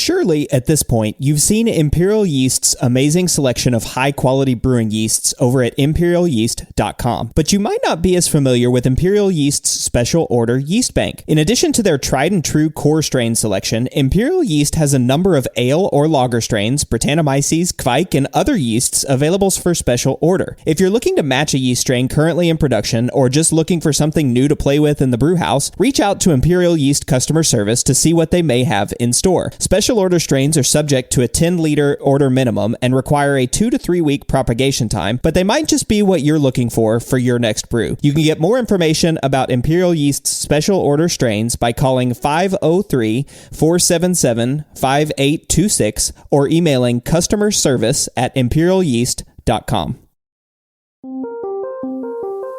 Surely, at this point, you've seen Imperial Yeast's amazing selection of high-quality brewing yeasts over at imperialyeast.com. But you might not be as familiar with Imperial Yeast's special order yeast bank. In addition to their tried-and-true core strain selection, Imperial Yeast has a number of ale or lager strains, Brettanomyces, Kveik, and other yeasts available for special order. If you're looking to match a yeast strain currently in production, or just looking for something new to play with in the brew house, reach out to Imperial Yeast customer service to see what they may have in store. Special order strains are subject to a 10-liter order minimum and require a 2 to 3 week propagation time, but they might just be what you're looking for your next brew. You can get more information about Imperial Yeast's special order strains by calling 503-477-5826 or emailing customerservice@imperialyeast.com.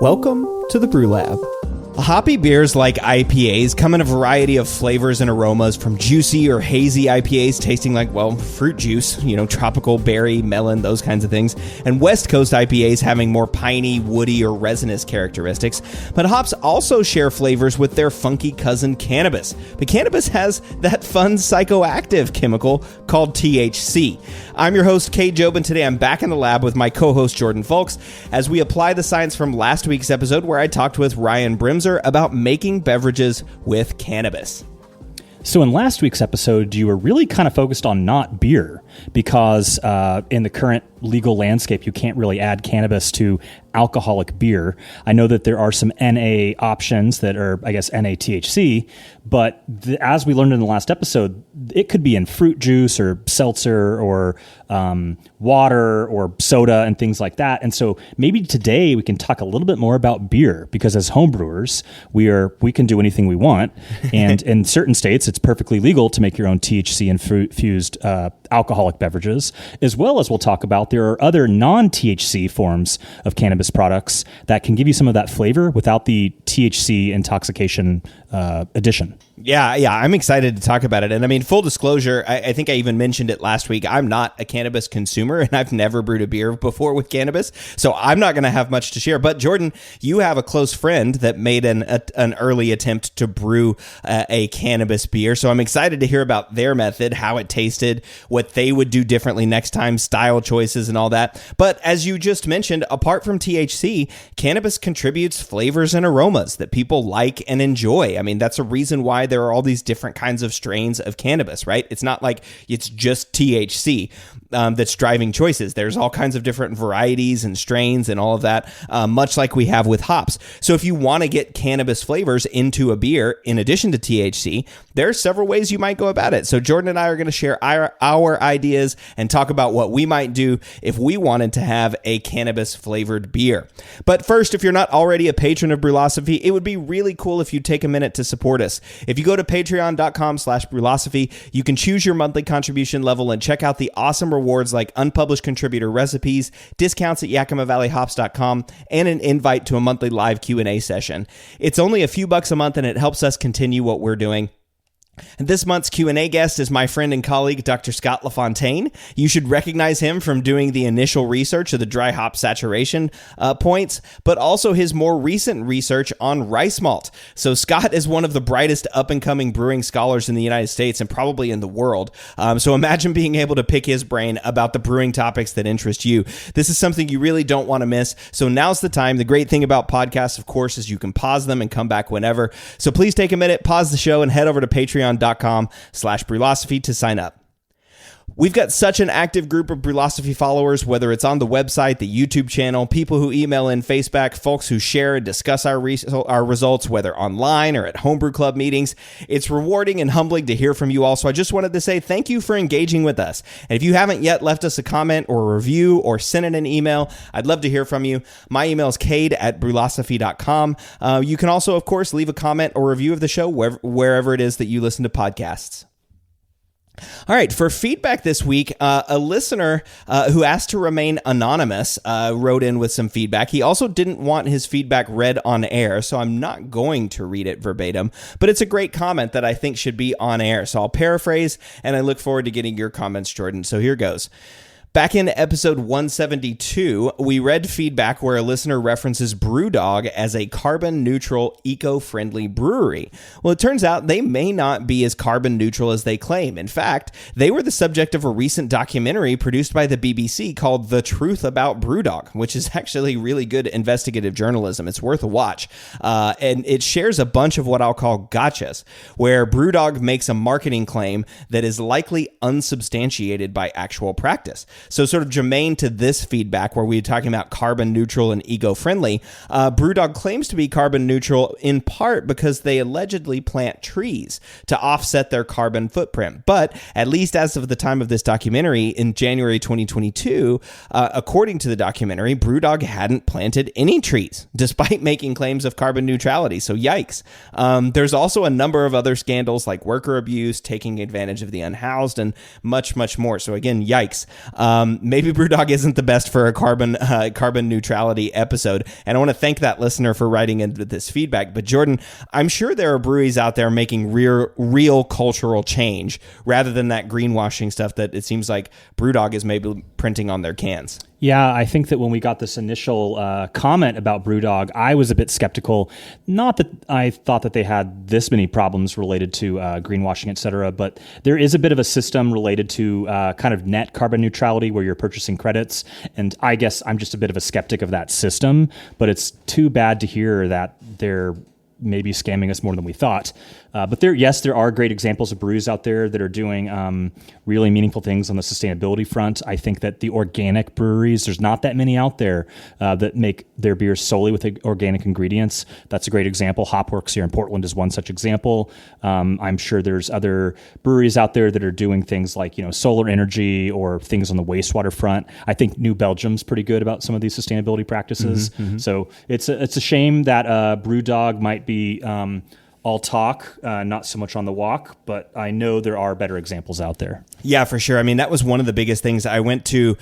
Welcome to the Brew Lab. Hoppy beers like IPAs come in a variety of flavors and aromas, from juicy or hazy IPAs tasting like, well, fruit juice, tropical berry, melon, those kinds of things, and West Coast IPAs having more piney, woody, or resinous characteristics. But hops also share flavors with their funky cousin cannabis. But cannabis has that fun psychoactive chemical called THC. I'm your host, Cade Job, and today I'm back in the lab with my co-host, Jordan Folks, as we apply the science from last week's episode where I talked with Ryan Brimser about making beverages with cannabis. So in last week's episode, you were really kind of focused on not beer because in the current legal landscape, you can't really add cannabis to alcoholic beer. I know that there are some NA options that are, I guess, NA-THC, but as we learned in the last episode, it could be in fruit juice or seltzer or water or soda and things like that. And so maybe today we can talk a little bit more about beer, because as homebrewers, we can do anything we want. And in certain states, it's perfectly legal to make your own THC-infused alcoholic beverages, as well as we'll talk about there are other non-THC forms of cannabis products that can give you some of that flavor without the THC intoxication addition. Yeah, I'm excited to talk about it. And I mean, full disclosure, I think I even mentioned it last week. I'm not a cannabis consumer, and I've never brewed a beer before with cannabis, so I'm not going to have much to share. But Jordan, you have a close friend that made an early attempt to brew a cannabis beer, so I'm excited to hear about their method, how it tasted, what they would do differently next time, style choices and all that. But as you just mentioned, apart from THC, cannabis contributes flavors and aromas that people like and enjoy. I mean, that's a reason why there are all these different kinds of strains of cannabis, right? It's not like it's just THC that's driving choices. There's all kinds of different varieties and strains and all of that, much like we have with hops. So if you want to get cannabis flavors into a beer, in addition to THC, there are several ways you might go about it. So Jordan and I are going to share our ideas and talk about what we might do if we wanted to have a cannabis flavored beer. But first, if you're not already a patron of Brülosophy, it would be really cool if you take a minute to support us. If you go to patreon.com/Brülosophy, you can choose your monthly contribution level and check out the awesome rewards like unpublished contributor recipes, discounts at YakimaValleyHops.com, and an invite to a monthly live Q&A session. It's only a few bucks a month, and it helps us continue what we're doing. And this month's Q&A guest is my friend and colleague, Dr. Scott LaFontaine. You should recognize him from doing the initial research of the dry hop saturation points, but also his more recent research on rice malt. So Scott is one of the brightest up-and-coming brewing scholars in the United States and probably in the world. So imagine being able to pick his brain about the brewing topics that interest you. This is something you really don't want to miss. So now's the time. The great thing about podcasts, of course, is you can pause them and come back whenever. So please take a minute, pause the show, and head over to patreon.com/Brülosophy to sign up. We've got such an active group of Brülosophy followers, whether it's on the website, the YouTube channel, people who email in Facebook, folks who share and discuss our results, whether online or at homebrew club meetings. It's rewarding and humbling to hear from you all. So I just wanted to say thank you for engaging with us. And if you haven't yet left us a comment or a review or sent in an email, I'd love to hear from you. My email is cade@brülosophy.com. You can also, of course, leave a comment or review of the show wherever it is that you listen to podcasts. All right, for feedback this week, a listener who asked to remain anonymous wrote in with some feedback. He also didn't want his feedback read on air, so I'm not going to read it verbatim, but it's a great comment that I think should be on air. So I'll paraphrase, and I look forward to getting your comments, Jordan. So here goes. Back in episode 172, we read feedback where a listener references Brewdog as a carbon-neutral, eco-friendly brewery. Well, it turns out they may not be as carbon-neutral as they claim. In fact, they were the subject of a recent documentary produced by the BBC called The Truth About Brewdog, which is actually really good investigative journalism. It's worth a watch. And it shares a bunch of what I'll call gotchas, where Brewdog makes a marketing claim that is likely unsubstantiated by actual practice. So sort of germane to this feedback where we were talking about carbon neutral and eco-friendly, Brewdog claims to be carbon neutral in part because they allegedly plant trees to offset their carbon footprint. But at least as of the time of this documentary in January 2022, according to the documentary, Brewdog hadn't planted any trees despite making claims of carbon neutrality. So yikes. There's also a number of other scandals like worker abuse, taking advantage of the unhoused, and much, much more. So again, yikes. Maybe Brewdog isn't the best for a carbon neutrality episode. And I want to thank that listener for writing into this feedback. But Jordan, I'm sure there are breweries out there making real cultural change rather than that greenwashing stuff that it seems like Brewdog is maybe printing on their cans. Yeah, I think that when we got this initial comment about Brewdog, I was a bit skeptical. Not that I thought that they had this many problems related to greenwashing, et cetera, but there is a bit of a system related to kind of net carbon neutrality where you're purchasing credits. And I guess I'm just a bit of a skeptic of that system, but it's too bad to hear that they're maybe scamming us more than we thought. But there are great examples of breweries out there that are doing really meaningful things on the sustainability front. I think that the organic breweries, there's not that many out there that make their beers solely with organic ingredients. That's a great example. Hopworks here in Portland is one such example. I'm sure there's other breweries out there that are doing things like, solar energy or things on the wastewater front. I think New Belgium's pretty good about some of these sustainability practices. So it's a shame that Brewdog might be all talk, not so much on the walk, but I know there are better examples out there. Yeah, for sure. I mean, that was one of the biggest things. I went to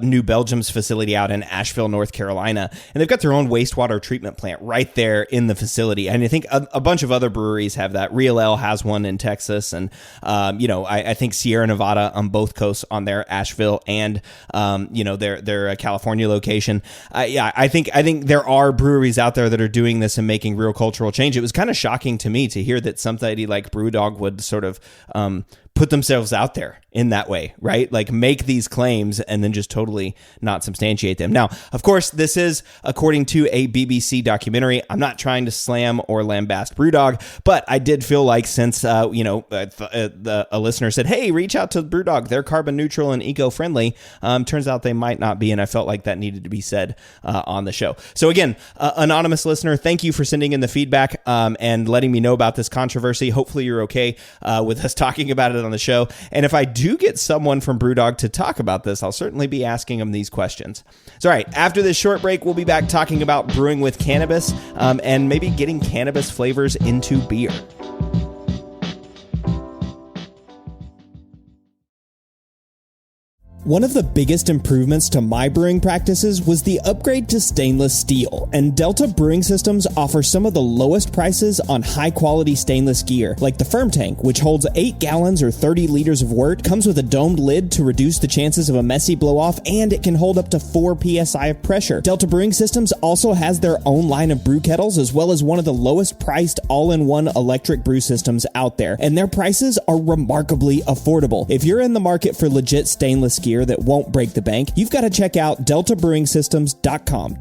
New Belgium's facility out in Asheville, North Carolina, and they've got their own wastewater treatment plant right there in the facility. And I think a bunch of other breweries have that. Real Ale has one in Texas, and I think Sierra Nevada on both coasts on their Asheville and their California location. I think there are breweries out there that are doing this and making real cultural change. It was kind of shocking to me to hear that somebody like Brewdog would sort of put themselves out there in that way, right? Like make these claims and then just totally not substantiate them. Now, of course, this is according to a BBC documentary. I'm not trying to slam or lambast Brewdog, but I did feel like since, a listener said, hey, reach out to Brewdog. They're carbon neutral and eco-friendly. Turns out they might not be. And I felt like that needed to be said on the show. So again, anonymous listener, thank you for sending in the feedback and letting me know about this controversy. Hopefully you're okay with us talking about it on the show. And if I do get someone from Brewdog to talk about this, I'll certainly be asking them these questions. So, all right, after this short break, we'll be back talking about brewing with cannabis and maybe getting cannabis flavors into beer. One of the biggest improvements to my brewing practices was the upgrade to stainless steel, and Delta Brewing Systems offers some of the lowest prices on high-quality stainless gear, like the Firm Tank, which holds 8 gallons or 30 liters of wort, comes with a domed lid to reduce the chances of a messy blow-off, and it can hold up to 4 psi of pressure. Delta Brewing Systems also has their own line of brew kettles, as well as one of the lowest-priced all-in-one electric brew systems out there, and their prices are remarkably affordable. If you're in the market for legit stainless gear that won't break the bank, you've got to check out deltabrewingsystems.com.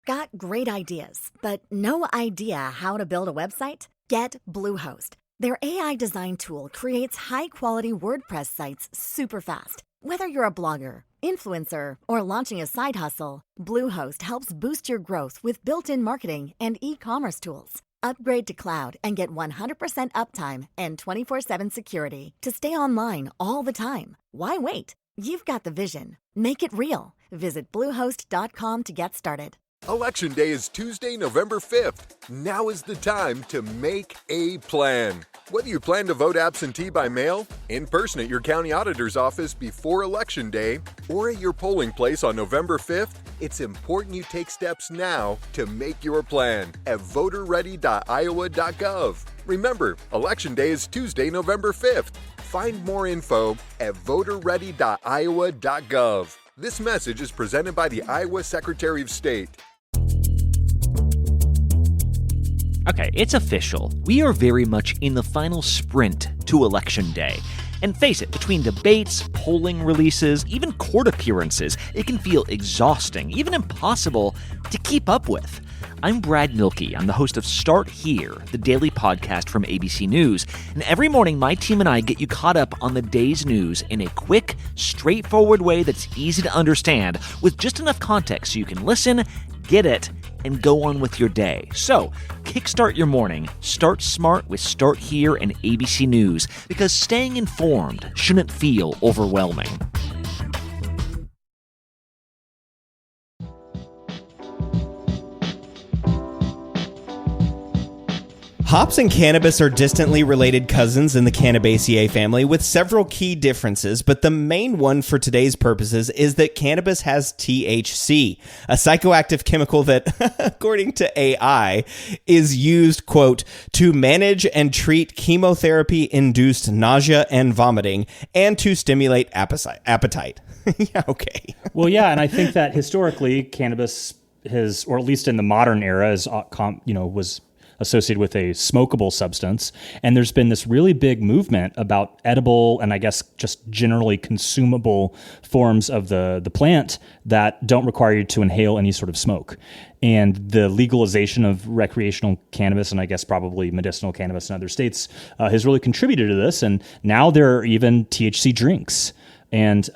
Got great ideas, but no idea how to build a website? Get Bluehost. Their AI design tool creates high-quality WordPress sites super fast. Whether you're a blogger, influencer, or launching a side hustle, Bluehost helps boost your growth with built-in marketing and e-commerce tools. Upgrade to cloud and get 100% uptime and 24/7 security to stay online all the time. Why wait? You've got the vision. Make it real. Visit Bluehost.com to get started. Election Day is Tuesday, November 5th. Now is the time to make a plan. Whether you plan to vote absentee by mail, in person at your county auditor's office before Election Day, or at your polling place on November 5th, it's important you take steps now to make your plan at voterready.iowa.gov. Remember, Election Day is Tuesday, November 5th. Find more info at voterready.iowa.gov. This message is presented by the Iowa Secretary of State. Okay, it's official. We are very much in the final sprint to Election Day. And face it, between debates, polling releases, even court appearances, it can feel exhausting, even impossible to keep up with. I'm Brad Milkey. I'm the host of Start Here, the daily podcast from ABC News. And every morning, my team and I get you caught up on the day's news in a quick, straightforward way that's easy to understand, with just enough context so you can listen, get it, and go on with your day. So, kickstart your morning. Start smart with Start Here and ABC News, because staying informed shouldn't feel overwhelming. Hops and cannabis are distantly related cousins in the Cannabaceae family with several key differences, but the main one for today's purposes is that cannabis has THC, a psychoactive chemical that, according to AI, is used, quote, to manage and treat chemotherapy-induced nausea and vomiting and to stimulate appetite. Yeah, okay. Well, yeah, and I think that historically cannabis has, or at least in the modern era, was associated with a smokable substance. And there's been this really big movement about edible and I guess just generally consumable forms of the plant that don't require you to inhale any sort of smoke. And the legalization of recreational cannabis, and I guess probably medicinal cannabis in other states, has really contributed to this. And now there are even THC drinks. And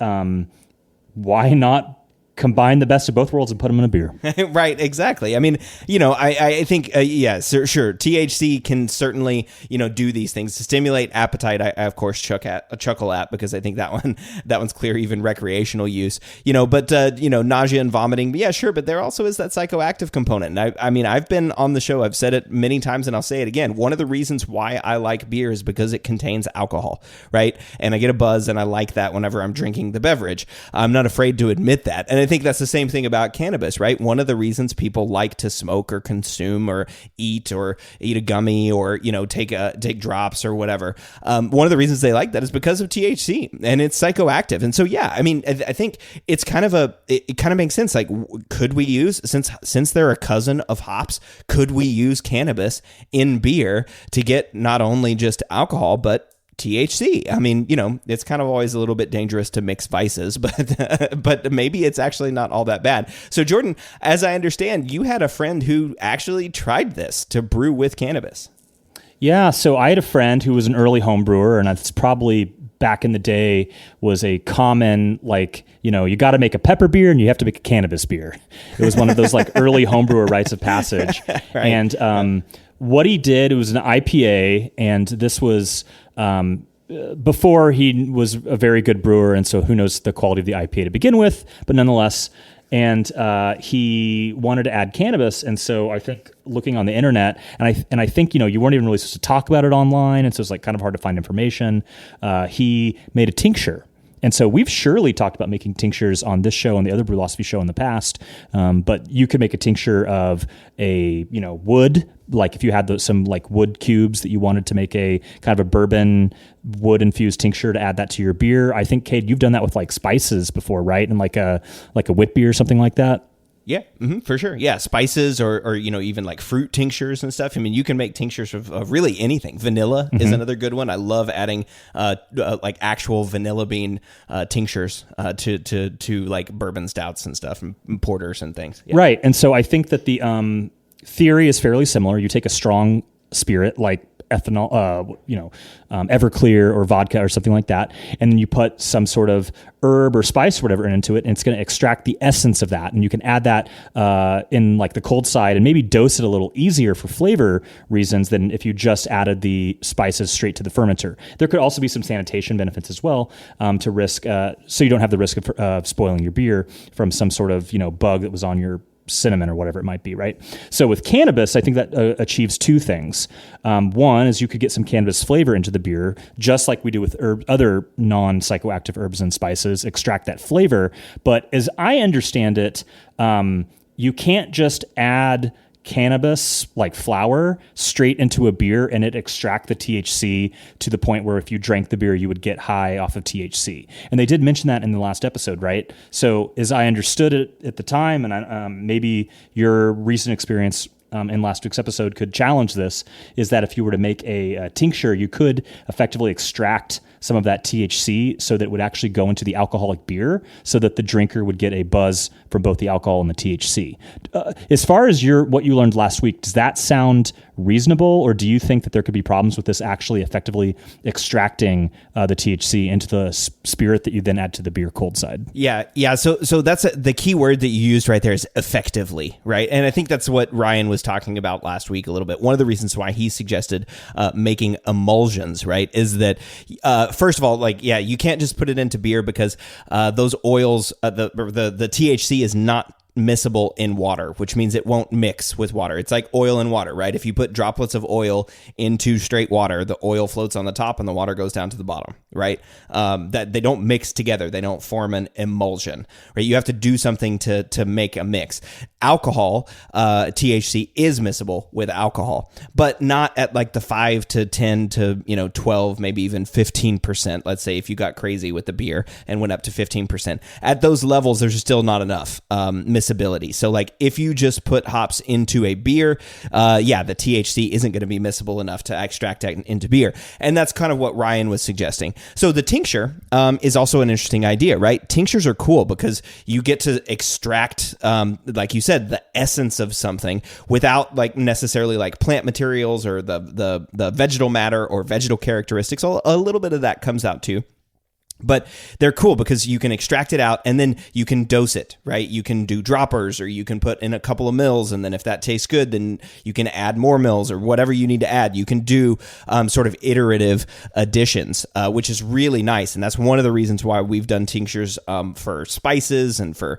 why not combine the best of both worlds and put them in a beer? Right, exactly. I mean, I think, sure. THC can certainly, do these things to stimulate appetite. I of course chuckle at because I think that one's clear, even recreational use, but nausea and vomiting. Yeah, sure. But there also is that psychoactive component. And I mean, I've been on the show. I've said it many times and I'll say it again. One of the reasons why I like beer is because it contains alcohol, right? And I get a buzz and I like that whenever I'm drinking the beverage. I'm not afraid to admit that. And I think that's the same thing about cannabis, right? One of the reasons people like to smoke or consume or eat a gummy or, take drops or whatever. One of the reasons they like that is because of THC and it's psychoactive. And so, yeah, I mean, I think it's it kind of makes sense. Like, could we use, since they're a cousin of hops, could we use cannabis in beer to get not only just alcohol, but THC? I mean, it's kind of always a little bit dangerous to mix vices, but maybe it's actually not all that bad. So, Jordan, as I understand, you had a friend who actually tried this to brew with cannabis. Yeah, so I had a friend who was an early home brewer, and it's probably back in the day was a common, you got to make a pepper beer and you have to make a cannabis beer. It was one of those early home brewer rites of passage. Right. And what he did, it was an IPA, and this was before he was a very good brewer, and so who knows the quality of the IPA to begin with, but nonetheless. And he wanted to add cannabis, and so I think looking on the internet, and I think you weren't even really supposed to talk about it online, and so it's kind of hard to find information. He made a tincture. And so we've surely talked about making tinctures on this show and the other Brülosophy show in the past, but you could make a tincture of a wood, if you had some wood cubes that you wanted to make a kind of a bourbon wood infused tincture to add that to your beer. I think, Cade, you've done that with spices before, right? And like a wit beer or something like that. Yeah, for sure. Yeah, spices or even fruit tinctures and stuff. I mean, you can make tinctures of really anything. Vanilla is another good one. I love adding actual vanilla bean tinctures to bourbon stouts and stuff and porters and things. Yeah. Right. And so I think that the theory is fairly similar. You take a strong spirit like ethanol, Everclear or vodka or something like that, and then you put some sort of herb or spice or whatever into it, and it's going to extract the essence of that. And you can add that in the cold side and maybe dose it a little easier for flavor reasons than if you just added the spices straight to the fermenter. There could also be some sanitation benefits as well to risk, so you don't have the risk of spoiling your beer from some sort of bug that was on your cinnamon or whatever it might be, right? So with cannabis, I think that achieves two things. One is you could get some cannabis flavor into the beer, just like we do with other non-psychoactive herbs and spices, extract that flavor. But as I understand it, you can't just add cannabis, like flower, straight into a beer, and it extract the THC to the point where if you drank the beer, you would get high off of THC. And they did mention that in the last episode, right? So as I understood it at the time, and maybe your recent experience in last week's episode could challenge this, is that if you were to make a tincture, you could effectively extract some of that THC so that it would actually go into the alcoholic beer so that the drinker would get a buzz from both the alcohol and the THC. As far as what you learned last week, does that sound reasonable, or do you think that there could be problems with this actually effectively extracting the THC into the spirit that you then add to the beer cold side? Yeah. So that's the key word that you used right there is effectively, right? And I think that's what Ryan was talking about last week a little bit. One of the reasons why he suggested making emulsions, right, is that first of all, like, yeah, you can't just put it into beer because those oils, the THC is not miscible in water, which means it won't mix with water. It's like oil and water, right? If you put droplets of oil into straight water, the oil floats on the top and the water goes down to the bottom, right? That they don't mix together. They don't form an emulsion, right? You have to do something to make a mix. Alcohol, THC is miscible with alcohol, but not at like the 5 to 10 to 12, maybe even 15%. Let's say if you got crazy with the beer and went up to 15%. At those levels, there's still not enough miscibility. So like if you just put hops into a beer, the THC isn't going to be miscible enough to extract that into beer. And that's kind of what Ryan was suggesting. So the tincture is also an interesting idea, right? Tinctures are cool because you get to extract, like you said, the essence of something without like necessarily like plant materials or the vegetal matter or vegetal characteristics. A little bit of that comes out too. But they're cool because you can extract it out and then you can dose it, right? You can do droppers, or you can put in a couple of mils, and then if that tastes good, then you can add more mils or whatever you need to add. You can do sort of iterative additions, which is really nice. And that's one of the reasons why we've done tinctures for spices and for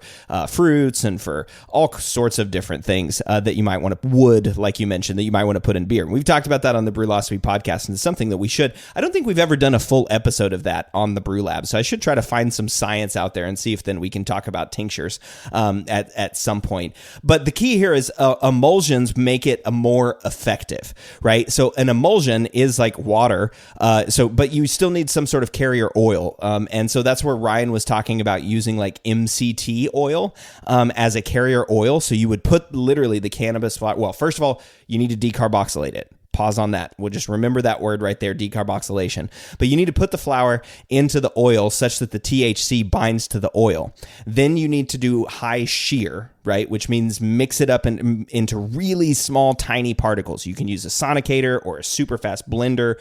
fruits and for all sorts of different things that you might want to, wood, like you mentioned, that you might want to put in beer. And we've talked about that on the Brülosophy podcast, and it's something that we should. I don't think we've ever done a full episode of that on the Brew Lab. So I should try to find some science out there and see if then we can talk about tinctures at some point. But the key here is emulsions make it a more effective, right? So an emulsion is like water. But you still need some sort of carrier oil. And so that's where Ryan was talking about using like MCT oil as a carrier oil. So you would put literally the cannabis flower. Well, first of all, you need to decarboxylate it. Pause on that. We'll just remember that word right there, decarboxylation. But you need to put the flower into the oil such that the THC binds to the oil. Then you need to do high shear, right? Which means mix it up into really small, tiny particles. You can use a sonicator or a super fast blender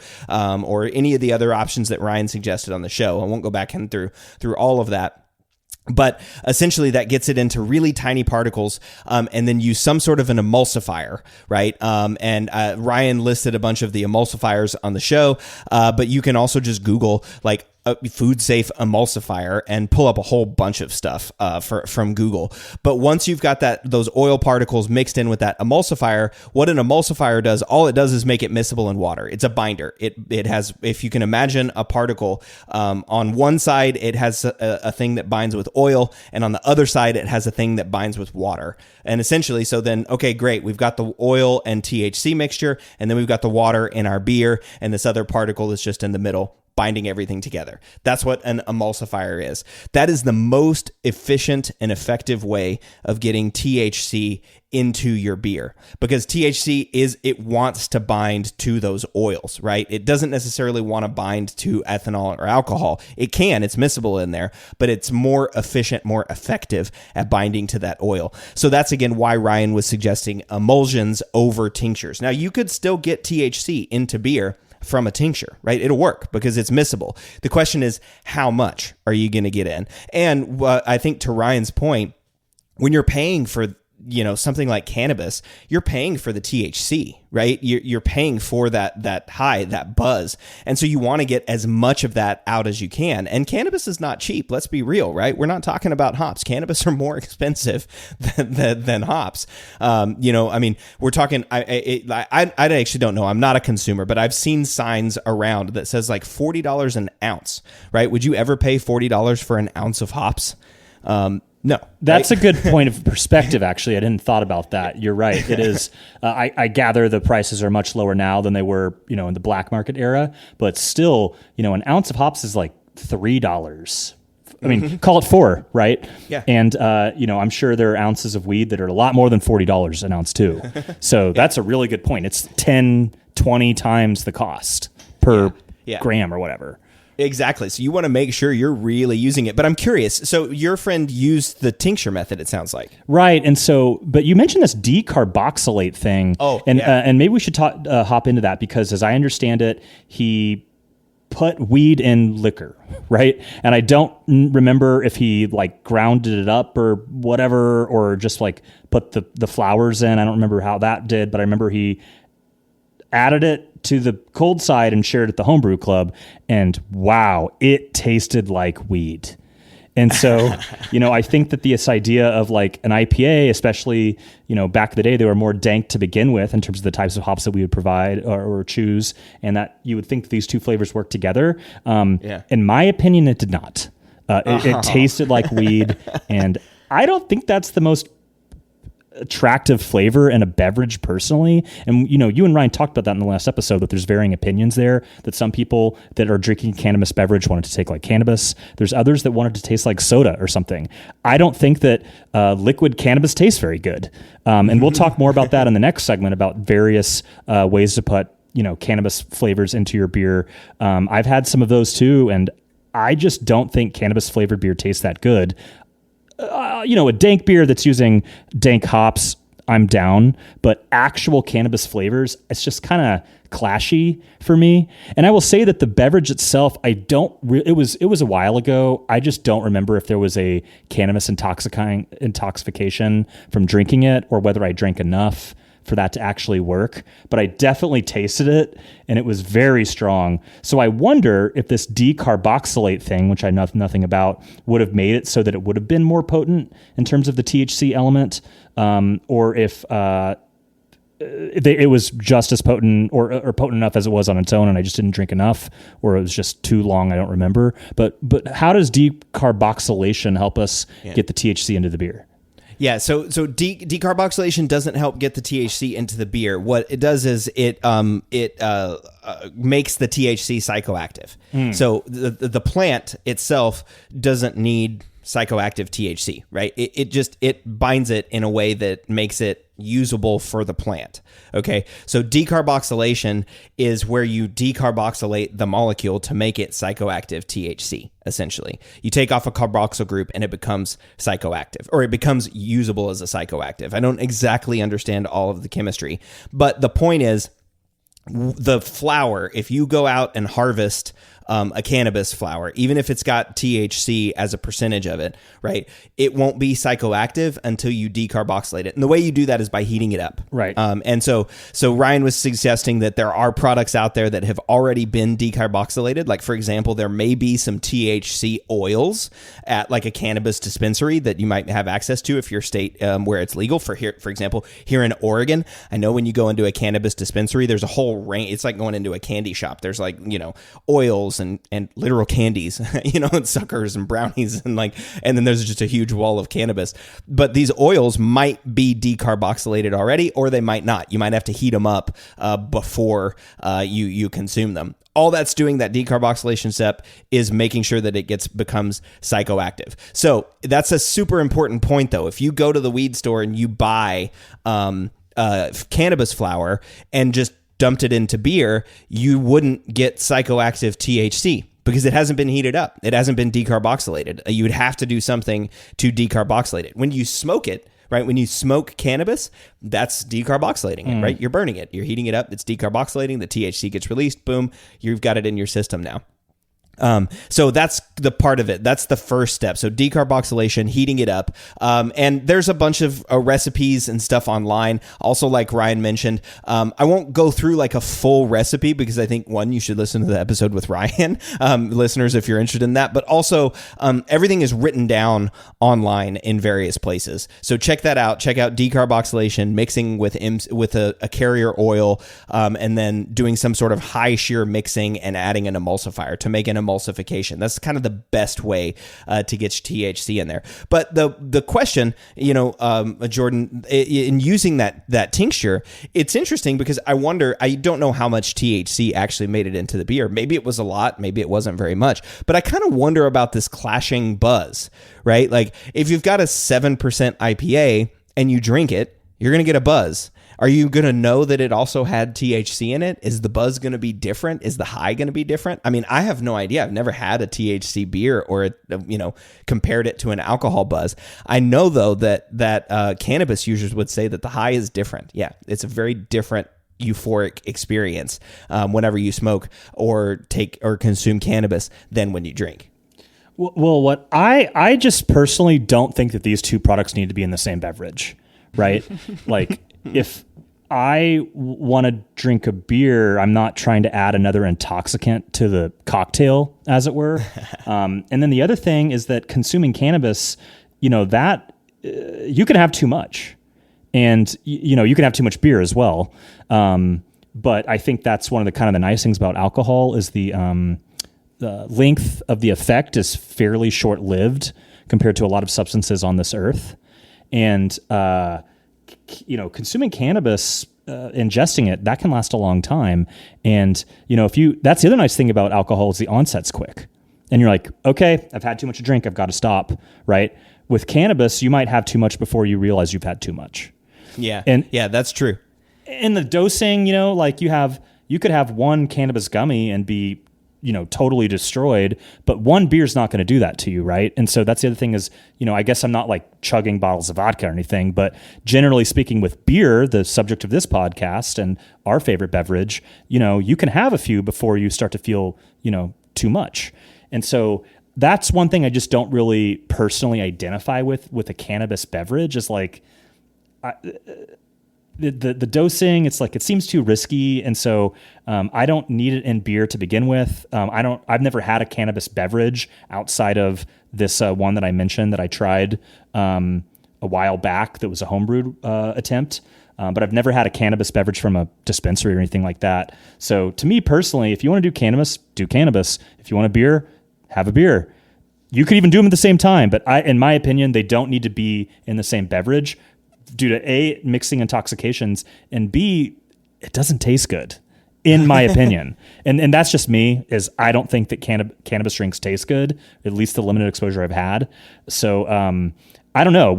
or any of the other options that Ryan suggested on the show. I won't go back in through all of that. But essentially that gets it into really tiny particles, and then use some sort of an emulsifier, right? And Ryan listed a bunch of the emulsifiers on the show, but you can also just Google like a food safe emulsifier and pull up a whole bunch of stuff from Google. But once you've got those oil particles mixed in with that emulsifier, what an emulsifier does, all it does is make it miscible in water. It's a binder. It has, if you can imagine a particle, on one side it has a thing that binds with oil, and on the other side it has a thing that binds with water. And essentially, so then, okay, great, we've got the oil and THC mixture, and then we've got the water in our beer, and this other particle is just in the middle, binding everything together. That's what an emulsifier is. That is the most efficient and effective way of getting THC into your beer, because THC it wants to bind to those oils, right? It doesn't necessarily want to bind to ethanol or alcohol. It can, it's miscible in there, but it's more efficient, more effective at binding to that oil. So that's again why Ryan was suggesting emulsions over tinctures. Now you could still get THC into beer from a tincture, right? It'll work because it's miscible. The question is, how much are you going to get in? And I think to Ryan's point, when you're paying for something like cannabis, you're paying for the THC, right? You're paying for that high, that buzz. And so you want to get as much of that out as you can. And cannabis is not cheap. Let's be real, right? We're not talking about hops. Cannabis are more expensive than hops. We're talking, I actually don't know. I'm not a consumer, but I've seen signs around that says like $40 an ounce, right? Would you ever pay $40 for an ounce of hops? No. That's a good point of perspective, actually. I didn't thought about that. You're right. It is. I gather the prices are much lower now than they were, in the black market era, but still, an ounce of hops is like $3. I mean, call it $4, right? Yeah. And, I'm sure there are ounces of weed that are a lot more than $40 an ounce too. So that's a really good point. It's 10, 20 times the cost per gram or whatever. Exactly. So you want to make sure you're really using it. But I'm curious. So your friend used the tincture method, it sounds like. Right. And so, but you mentioned this decarboxylate thing. And maybe we should hop into that, because as I understand it, he put weed in liquor, right? And I don't remember if he like grounded it up or whatever, or just like put the flowers in. I don't remember how that did, but I remember he added it to the cold side and shared it at the homebrew club, and wow, it tasted like weed. And so, I think that this idea of like an IPA, especially, back in the day, they were more dank to begin with in terms of the types of hops that we would provide or choose, and that you would think that these two flavors work together. In my opinion, it did not. It tasted like weed, and I don't think that's the most attractive flavor in a beverage personally. And you and Ryan talked about that in the last episode, that there's varying opinions there, that some people that are drinking cannabis beverage wanted to take like cannabis. There's others that wanted to taste like soda or something. I don't think that liquid cannabis tastes very good. And we'll talk more about that in the next segment, about various ways to put cannabis flavors into your beer. I've had some of those too, and I just don't think cannabis flavored beer tastes that good. A dank beer that's using dank hops, I'm down, but actual cannabis flavors, it's just kind of clashy for me. And I will say that the beverage itself, it was a while ago. I just don't remember if there was a cannabis intoxication from drinking it, or whether I drank enough for that to actually work. But I definitely tasted it, and it was very strong. So I wonder if this decarboxylate thing, which I know nothing about, would have made it so that it would have been more potent in terms of the THC element, or if it was just as potent or potent enough as it was on its own, and I just didn't drink enough, or it was just too long. I don't remember. But how does decarboxylation help us get the THC into the beer? Yeah, so decarboxylation doesn't help get the THC into the beer. What it does is it makes the THC psychoactive. So the plant itself doesn't need psychoactive THC, right? It binds it in a way that makes it usable for the plant. Okay, so decarboxylation is where you decarboxylate the molecule to make it psychoactive THC. Essentially, you take off a carboxyl group and it becomes psychoactive, or it becomes usable as a psychoactive. I don't exactly understand all of the chemistry, but the point is, the flower, if you go out and harvest a cannabis flower, even if it's got THC as a percentage of it, right, it won't be psychoactive until you decarboxylate it. And the way you do that is by heating it up. Right. And so Ryan was suggesting that there are products out there that have already been decarboxylated. Like, for example, there may be some THC oils at like a cannabis dispensary that you might have access to if your state where it's legal. For example, here in Oregon, I know when you go into a cannabis dispensary, there's a whole range. It's like going into a candy shop. There's like, oils and literal candies, and suckers and brownies and then there's just a huge wall of cannabis. But these oils might be decarboxylated already, or they might not. You might have to heat them up before you consume them. All that's doing, that decarboxylation step, is making sure that it becomes psychoactive. So that's a super important point, though. If you go to the weed store and you buy cannabis flower and just dumped it into beer, you wouldn't get psychoactive THC because it hasn't been heated up. It hasn't been decarboxylated. You would have to do something to decarboxylate it. When you smoke it, right? When you smoke cannabis, that's decarboxylating it, right? You're burning it. You're heating it up. It's decarboxylating. The THC gets released. Boom. You've got it in your system now. So that's the part of it. That's the first step. So decarboxylation, heating it up. And there's a bunch of recipes and stuff online. Also, like Ryan mentioned, I won't go through like a full recipe because I think, one, you should listen to the episode with Ryan, listeners, if you're interested in that. But also, everything is written down online in various places. So check that out. Check out decarboxylation, mixing with a carrier oil, and then doing some sort of high shear mixing and adding an emulsifier to make an emulsification. That's kind of the best way to get your THC in there. But the question, Jordan, in using that tincture, it's interesting because I don't know how much THC actually made it into the beer. Maybe it was a lot, maybe it wasn't very much. But I kind of wonder about this clashing buzz, right? Like if you've got a 7% IPA and you drink it, you're going to get a buzz. Are you going to know that it also had THC in it? Is the buzz going to be different? Is the high going to be different? I mean, I have no idea. I've never had a THC beer or, compared it to an alcohol buzz. I know, though, that cannabis users would say that the high is different. Yeah, it's a very different euphoric experience whenever you smoke or take or consume cannabis than when you drink. Well, what I just personally don't think that these two products need to be in the same beverage, right? Like if I want to drink a beer, I'm not trying to add another intoxicant to the cocktail, as it were. And then the other thing is that consuming cannabis, that you can have too much, and you can have too much beer as well. But I think that's one of the nice things about alcohol is the length of the effect is fairly short-lived compared to a lot of substances on this earth, and consuming cannabis, ingesting it, that can last a long time. And, that's the other nice thing about alcohol is the onset's quick. And you're like, okay, I've had too much to drink. I've got to stop. Right. With cannabis, you might have too much before you realize you've had too much. Yeah. And yeah, that's true. In the dosing, like you could have one cannabis gummy and be, totally destroyed, but one beer's not going to do that to you, right? And so that's the other thing is, I guess I'm not like chugging bottles of vodka or anything, but generally speaking with beer, the subject of this podcast and our favorite beverage, you can have a few before you start to feel, too much. And so that's one thing I just don't really personally identify with a cannabis beverage is like, the dosing, it's like it seems too risky, and so I don't need it in beer to begin with. I've never had a cannabis beverage outside of this one that I mentioned that I tried a while back. That was a homebrewed attempt, but I've never had a cannabis beverage from a dispensary or anything like that. So to me personally, if you want to do cannabis, do cannabis. If you want a beer, have a beer. You could even do them at the same time, but in my opinion, they don't need to be in the same beverage. Due to A, mixing intoxications, and B, it doesn't taste good, in my opinion. And that's just me, is I don't think that cannabis drinks taste good, at least the limited exposure I've had. So I don't know.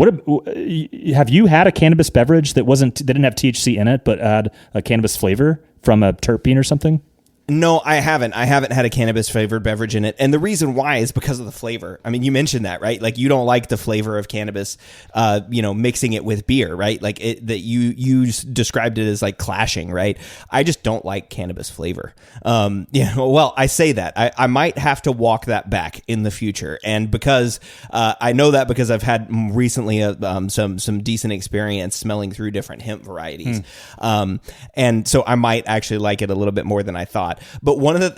Have you had a cannabis beverage that didn't have THC in it, but had a cannabis flavor from a terpene or something? No, I haven't. I haven't had a cannabis flavored beverage in it. And the reason why is because of the flavor. I mean, you mentioned that, right? Like you don't like the flavor of cannabis, mixing it with beer, right? Like that you described it as like clashing, right? I just don't like cannabis flavor. Well, I say that I might have to walk that back in the future. And because I know that because I've had recently some decent experience smelling through different hemp varieties. And so I might actually like it a little bit more than I thought. But one of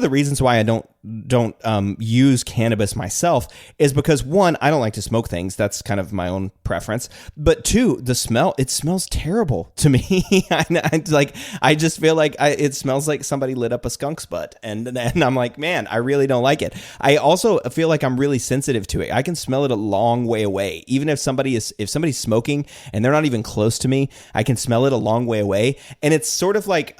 the reasons why I don't use cannabis myself is because one, I don't like to smoke things. That's kind of my own preference. But two, the smell, it smells terrible to me. I just feel like it smells like somebody lit up a skunk's butt, and I'm like, man, I really don't like it. I also feel like I'm really sensitive to it. I can smell it a long way away. Even if somebody's smoking and they're not even close to me, I can smell it a long way away. And it's sort of like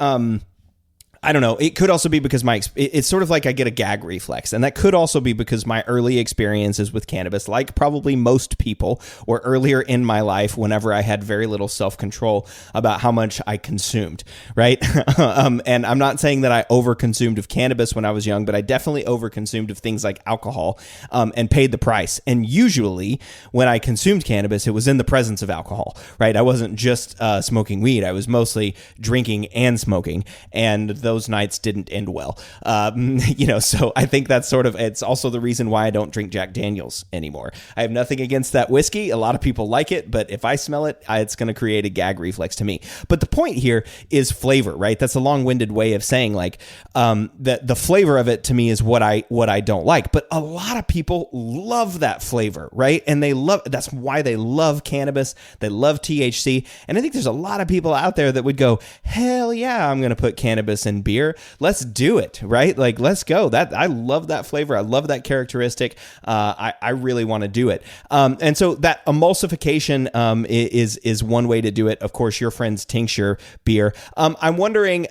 I don't know. It could also be because it's sort of like I get a gag reflex. And that could also be because my early experiences with cannabis, like probably most people, or earlier in my life, whenever I had very little self-control about how much I consumed, right? And I'm not saying that I overconsumed of cannabis when I was young, but I definitely overconsumed of things like alcohol, and paid the price. And usually when I consumed cannabis, it was in the presence of alcohol, right? I wasn't just smoking weed. I was mostly drinking and smoking. And those nights didn't end well. So I think that's it's also the reason why I don't drink Jack Daniels anymore. I have nothing against that whiskey. A lot of people like it, but if I smell it, it's going to create a gag reflex to me. But the point here is flavor, right? That's a long-winded way of saying that the flavor of it to me is what I don't like. But a lot of people love that flavor, right? And that's why they love cannabis. They love THC. And I think there's a lot of people out there that would go, hell yeah, I'm going to put cannabis in in beer, let's do it, right? Like, let's go. I love that flavor. I love that characteristic. I really want to do it. And so that emulsification is one way to do it. Of course, your friend's tincture beer. I'm wondering,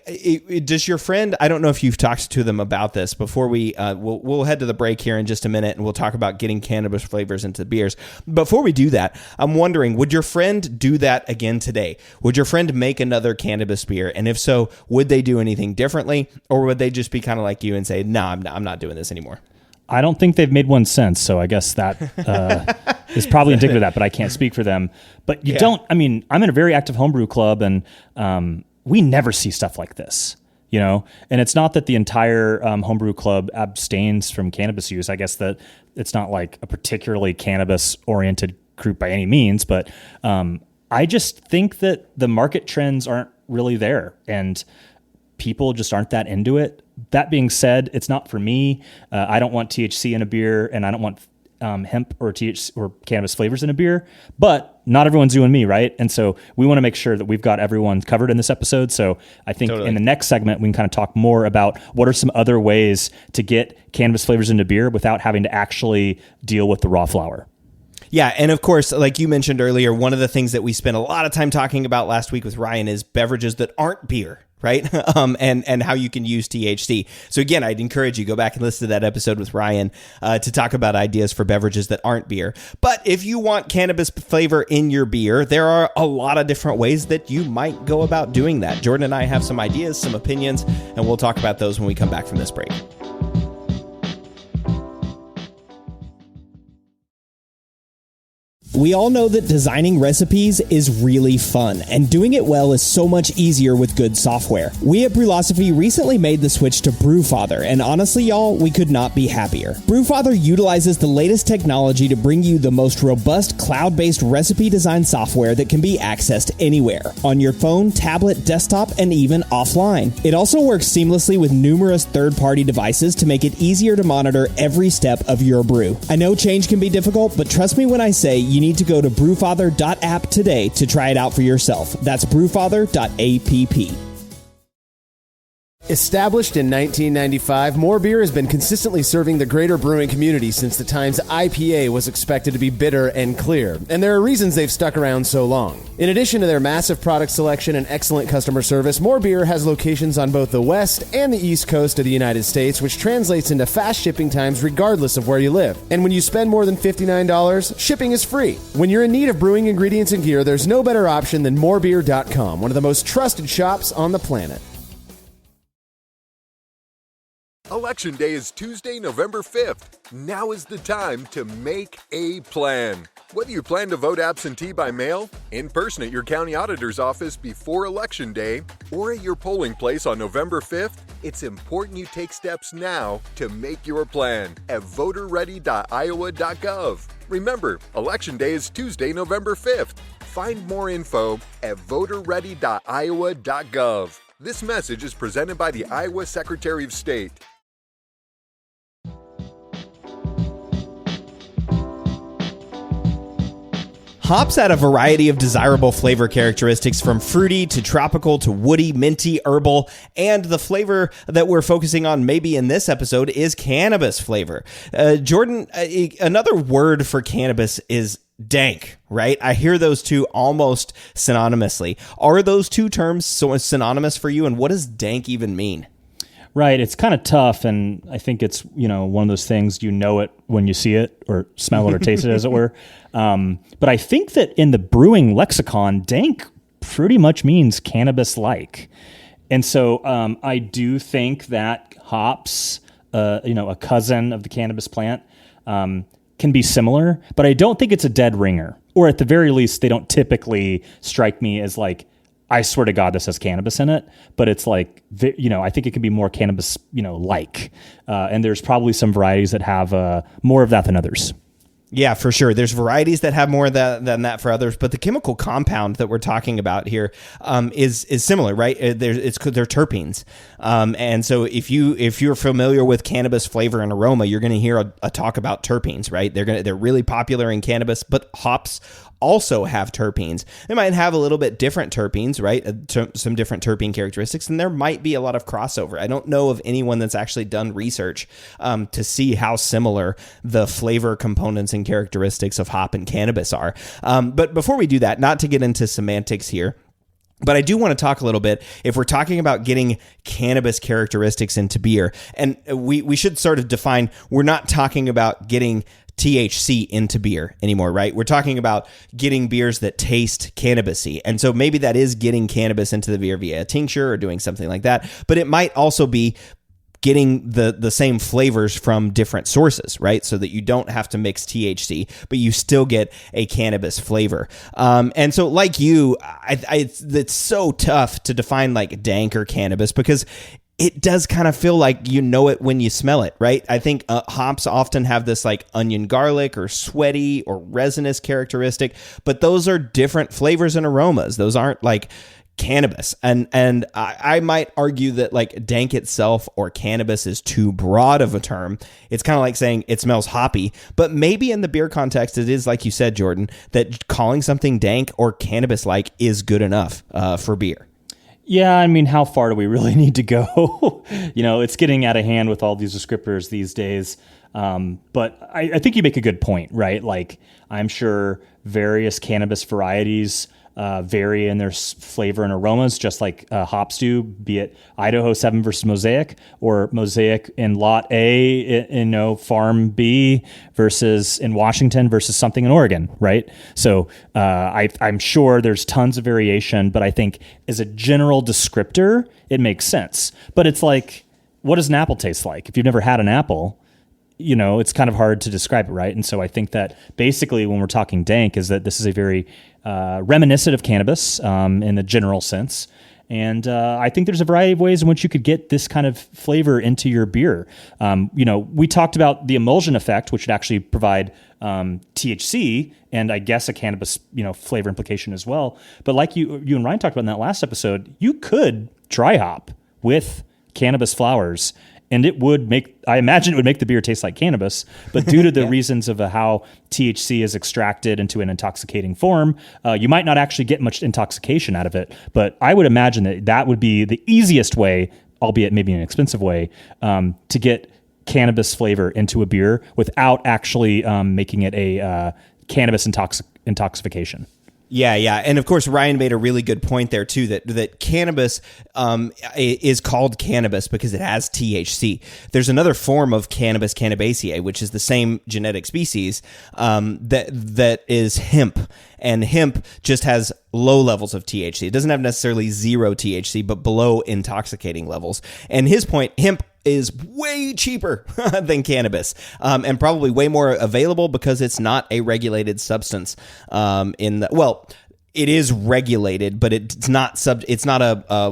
does your friend, I don't know if you've talked to them about this before we'll head to the break here in just a minute, and we'll talk about getting cannabis flavors into beers. Before we do that, I'm wondering, would your friend do that again today? Would your friend make another cannabis beer? And if so, would they do anything differently, or would they just be kind of like you and say, no, I'm not doing this anymore? I don't think they've made one since, so I guess that is probably indicative of that, but I can't speak for them. But I'm in a very active homebrew club, and we never see stuff like this, and it's not that the entire homebrew club abstains from cannabis use. I guess that it's not like a particularly cannabis-oriented group by any means, but I just think that the market trends aren't really there, and people just aren't that into it. That being said, it's not for me. I don't want THC in a beer, and I don't want hemp or THC or cannabis flavors in a beer, but not everyone's doing me, right? And so we want to make sure that we've got everyone covered in this episode. So I think in the next segment, we can kind of talk more about what are some other ways to get cannabis flavors into beer without having to actually deal with the raw flower. Yeah, and of course, like you mentioned earlier, one of the things that we spent a lot of time talking about last week with Ryan is beverages that aren't beer, right? And how you can use THC. So again, I'd encourage you, go back and listen to that episode with Ryan to talk about ideas for beverages that aren't beer. But if you want cannabis flavor in your beer, there are a lot of different ways that you might go about doing that. Jordan and I have some ideas, some opinions, and we'll talk about those when we come back from this break. We all know that designing recipes is really fun, and doing it well is so much easier with good software. We at Brülosophy recently made the switch to Brewfather, and honestly, y'all, we could not be happier. Brewfather utilizes the latest technology to bring you the most robust cloud-based recipe design software that can be accessed anywhere, on your phone, tablet, desktop, and even offline. It also works seamlessly with numerous third-party devices to make it easier to monitor every step of your brew. I know change can be difficult, but trust me when I say you need to go to brewfather.app today to try it out for yourself. That's brewfather.app. Established in 1995, More Beer has been consistently serving the greater brewing community since the times IPA was expected to be bitter and clear, and there are reasons they've stuck around so long. In addition to their massive product selection and excellent customer service, More Beer has locations on both the West and the East Coast of the United States, which translates into fast shipping times regardless of where you live. And when you spend more than $59, shipping is free. When you're in need of brewing ingredients and gear, there's no better option than morebeer.com, one of the most trusted shops on the planet. Election Day is Tuesday, November 5th. Now is the time to make a plan. Whether you plan to vote absentee by mail, in person at your county auditor's office before Election Day, or at your polling place on November 5th, it's important you take steps now to make your plan at voterready.iowa.gov. Remember, Election Day is Tuesday, November 5th. Find more info at voterready.iowa.gov. This message is presented by the Iowa Secretary of State. Hops add a variety of desirable flavor characteristics, from fruity to tropical to woody, minty, herbal, and the flavor that we're focusing on maybe in this episode is cannabis flavor. Jordan, another word for cannabis is dank, right? I hear those two almost synonymously. Are those two terms so synonymous for you, and what does dank even mean? Right. It's kind of tough, and I think it's, one of those things, you know it when you see it or smell it or taste it, as it were. But I think that in the brewing lexicon, dank pretty much means cannabis-like. And so I do think that hops, a cousin of the cannabis plant, can be similar, but I don't think it's a dead ringer. Or at the very least, they don't typically strike me as like, I swear to God, this has cannabis in it, but it's like, I think it can be more cannabis, like, and there's probably some varieties that have more of that than others. Yeah, for sure. There's varieties that have more than that for others, but the chemical compound that we're talking about here is similar, right? They're terpenes, and so if you're familiar with cannabis flavor and aroma, you're going to hear a talk about terpenes, right? They're really popular in cannabis, but hops also have terpenes. They might have a little bit different terpenes, right? Some different terpene characteristics, and there might be a lot of crossover. I don't know of anyone that's actually done research to see how similar the flavor components and characteristics of hop and cannabis are. But before we do that, not to get into semantics here, but I do want to talk a little bit, if we're talking about getting cannabis characteristics into beer, and we should sort of define, we're not talking about getting THC into beer anymore, right? We're talking about getting beers that taste cannabisy. And so maybe that is getting cannabis into the beer via a tincture or doing something like that. But it might also be getting the same flavors from different sources, right? So that you don't have to mix THC, but you still get a cannabis flavor. And so like you, it's so tough to define like dank or cannabis because it does kind of feel like you know it when you smell it, right? I think hops often have this like onion garlic or sweaty or resinous characteristic, but those are different flavors and aromas. Those aren't like cannabis. And I might argue that like dank itself or cannabis is too broad of a term. It's kind of like saying it smells hoppy, but maybe in the beer context, it is like you said, Jordan, that calling something dank or cannabis-like is good enough for beer. Yeah, I mean, how far do we really need to go? It's getting out of hand with all these descriptors these days. But I think you make a good point, right? Like, I'm sure various cannabis varieties vary in their flavor and aromas, just like hops do, be it Idaho 7 versus Mosaic, or Mosaic in Lot A, Farm B versus in Washington versus something in Oregon, right? So I'm sure there's tons of variation, but I think as a general descriptor, it makes sense. But it's like, what does an apple taste like? If you've never had an apple, it's kind of hard to describe it, right? And so I think that basically when we're talking dank is that this is a very reminiscent of cannabis in the general sense. And I think there's a variety of ways in which you could get this kind of flavor into your beer. We talked about the emulsion effect, which would actually provide THC and I guess a cannabis, flavor implication as well. But like you and Ryan talked about in that last episode, you could dry hop with cannabis flowers, and I imagine it would make the beer taste like cannabis, but due to the reasons of how THC is extracted into an intoxicating form, you might not actually get much intoxication out of it. But I would imagine that would be the easiest way, albeit maybe an expensive way, to get cannabis flavor into a beer without actually making it a cannabis intoxication. Yeah. And of course, Ryan made a really good point there too, that cannabis is called cannabis because it has THC. There's another form of Cannabis cannabaceae, which is the same genetic species, that is hemp. And hemp just has low levels of THC. It doesn't have necessarily zero THC, but below intoxicating levels. And his point, hemp is way cheaper than cannabis, and probably way more available because it's not a regulated substance. It is regulated, but it's not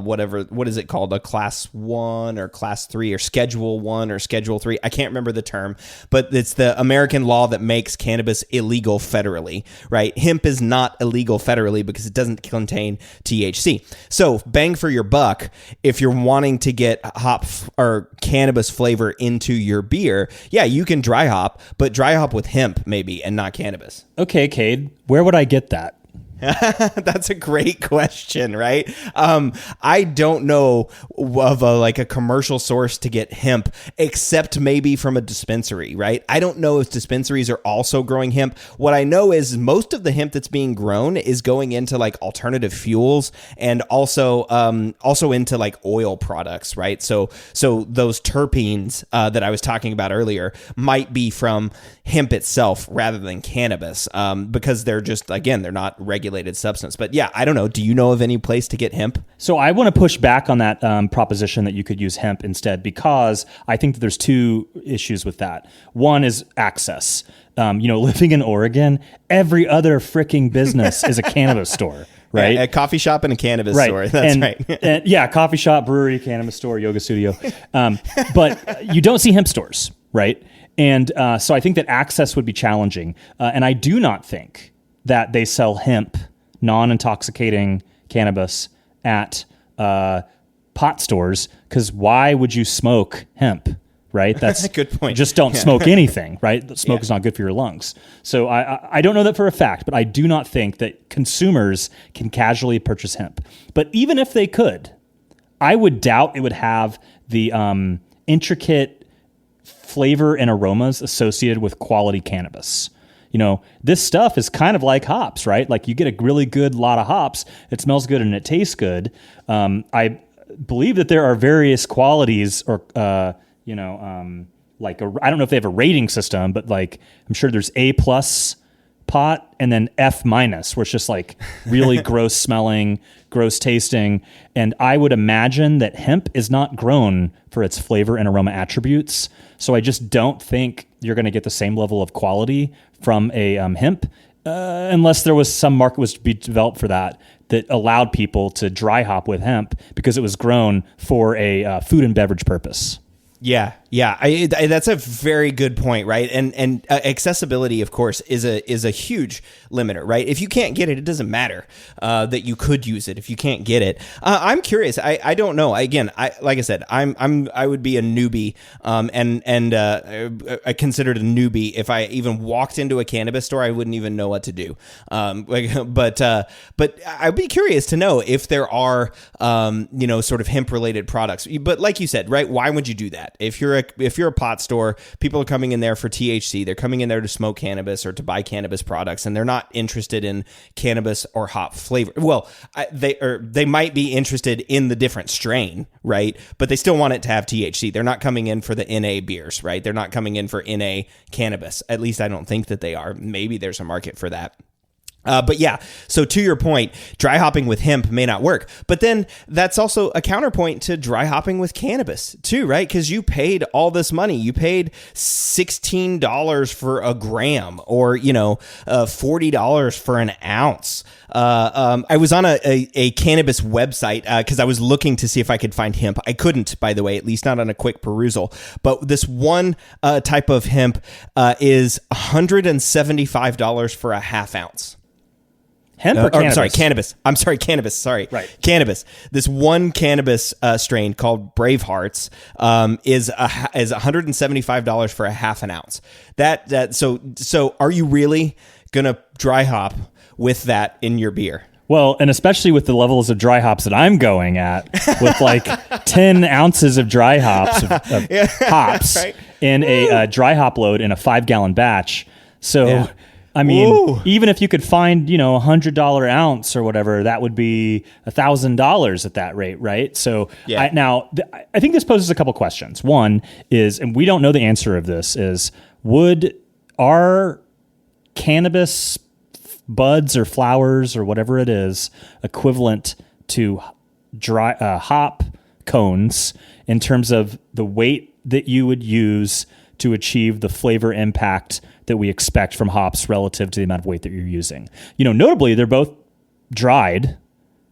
what is it called? A class 1 or class 3 or schedule 1 or schedule 3. I can't remember the term, but it's the American law that makes cannabis illegal federally, right? Hemp is not illegal federally because it doesn't contain THC. So bang for your buck. If you're wanting to get hop or cannabis flavor into your beer, yeah, you can dry hop, but dry hop with hemp maybe and not cannabis. Okay, Cade, where would I get that? That's a great question, right? I don't know of a commercial source to get hemp, except maybe from a dispensary, right? I don't know if dispensaries are also growing hemp. What I know is most of the hemp that's being grown is going into like alternative fuels and also into like oil products, right? So those terpenes that I was talking about earlier might be from hemp itself rather than cannabis, because they're not regulated substance. But yeah, I don't know. Do you know of any place to get hemp? So I want to push back on that proposition that you could use hemp instead, because I think that there's two issues with that. One is access. Living in Oregon, every other freaking business is a cannabis store. Right, yeah, a coffee shop and a cannabis store. That's right. And coffee shop, brewery, cannabis store, yoga studio. But you don't see hemp stores, right? And so I think that access would be challenging. And I do not think that they sell hemp, non-intoxicating cannabis at pot stores, because why would you smoke hemp, right? That's a good point. Just don't smoke anything, right? Smoke is not good for your lungs. So I don't know that for a fact, but I do not think that consumers can casually purchase hemp. But even if they could, I would doubt it would have the intricate flavor and aromas associated with quality cannabis. You know, this stuff is kind of like hops, right? Like you get a really good lot of hops. It smells good and it tastes good. I believe that there are various qualities or, like I don't know if they have a rating system, but like I'm sure there's A+ pot and then F-, where it's just like really gross smelling, gross tasting. And I would imagine that hemp is not grown for its flavor and aroma attributes. So I just don't think you're going to get the same level of quality from a hemp unless there was some market was to be developed for that allowed people to dry hop with hemp because it was grown for a food and beverage purpose. Yeah. That's a very good point, right? And accessibility, of course, is a huge limiter, right? If you can't get it, it doesn't matter that you could use it. If you can't get it, I'm curious. I don't know. Again, like I said, I would be a newbie, and I considered a newbie if I even walked into a cannabis store. I wouldn't even know what to do. But I'd be curious to know if there are sort of hemp related products. But like you said, right? Why would you do that? If you're a pot store, people are coming in there for THC. They're coming in there to smoke cannabis or to buy cannabis products, and they're not interested in cannabis or hop flavor. Well, they might be interested in the different strain, right? But they still want it to have THC. They're not coming in for the NA beers, right? They're not coming in for NA cannabis. At least I don't think that they are. Maybe there's a market for that. But yeah, so to your point, dry hopping with hemp may not work, but then that's also a counterpoint to dry hopping with cannabis too, right? Because you paid all this money. You paid $16 for a gram or, $40 for an ounce. I was on a cannabis website because I was looking to see if I could find hemp. I couldn't, by the way, at least not on a quick perusal. But this one type of hemp is $175 for a half ounce. Hemp or cannabis? Cannabis. Sorry. Right. Cannabis. This one cannabis strain called Bravehearts is $175 for a half an ounce. So are you really gonna dry hop with that in your beer? Well, and especially with the levels of dry hops that I'm going at, with like 10 ounces of dry hops of hops right. in a dry hop load in a 5-gallon batch. So. Yeah. I mean, even if you could find, $100 ounce or whatever, that would be $1,000 at that rate, right? So I think this poses a couple questions. One is, and we don't know the answer of this, is are cannabis buds or flowers or whatever it is equivalent to dry hop cones in terms of the weight that you would use to achieve the flavor impact that we expect from hops relative to the amount of weight that you're using? Notably, they're both dried.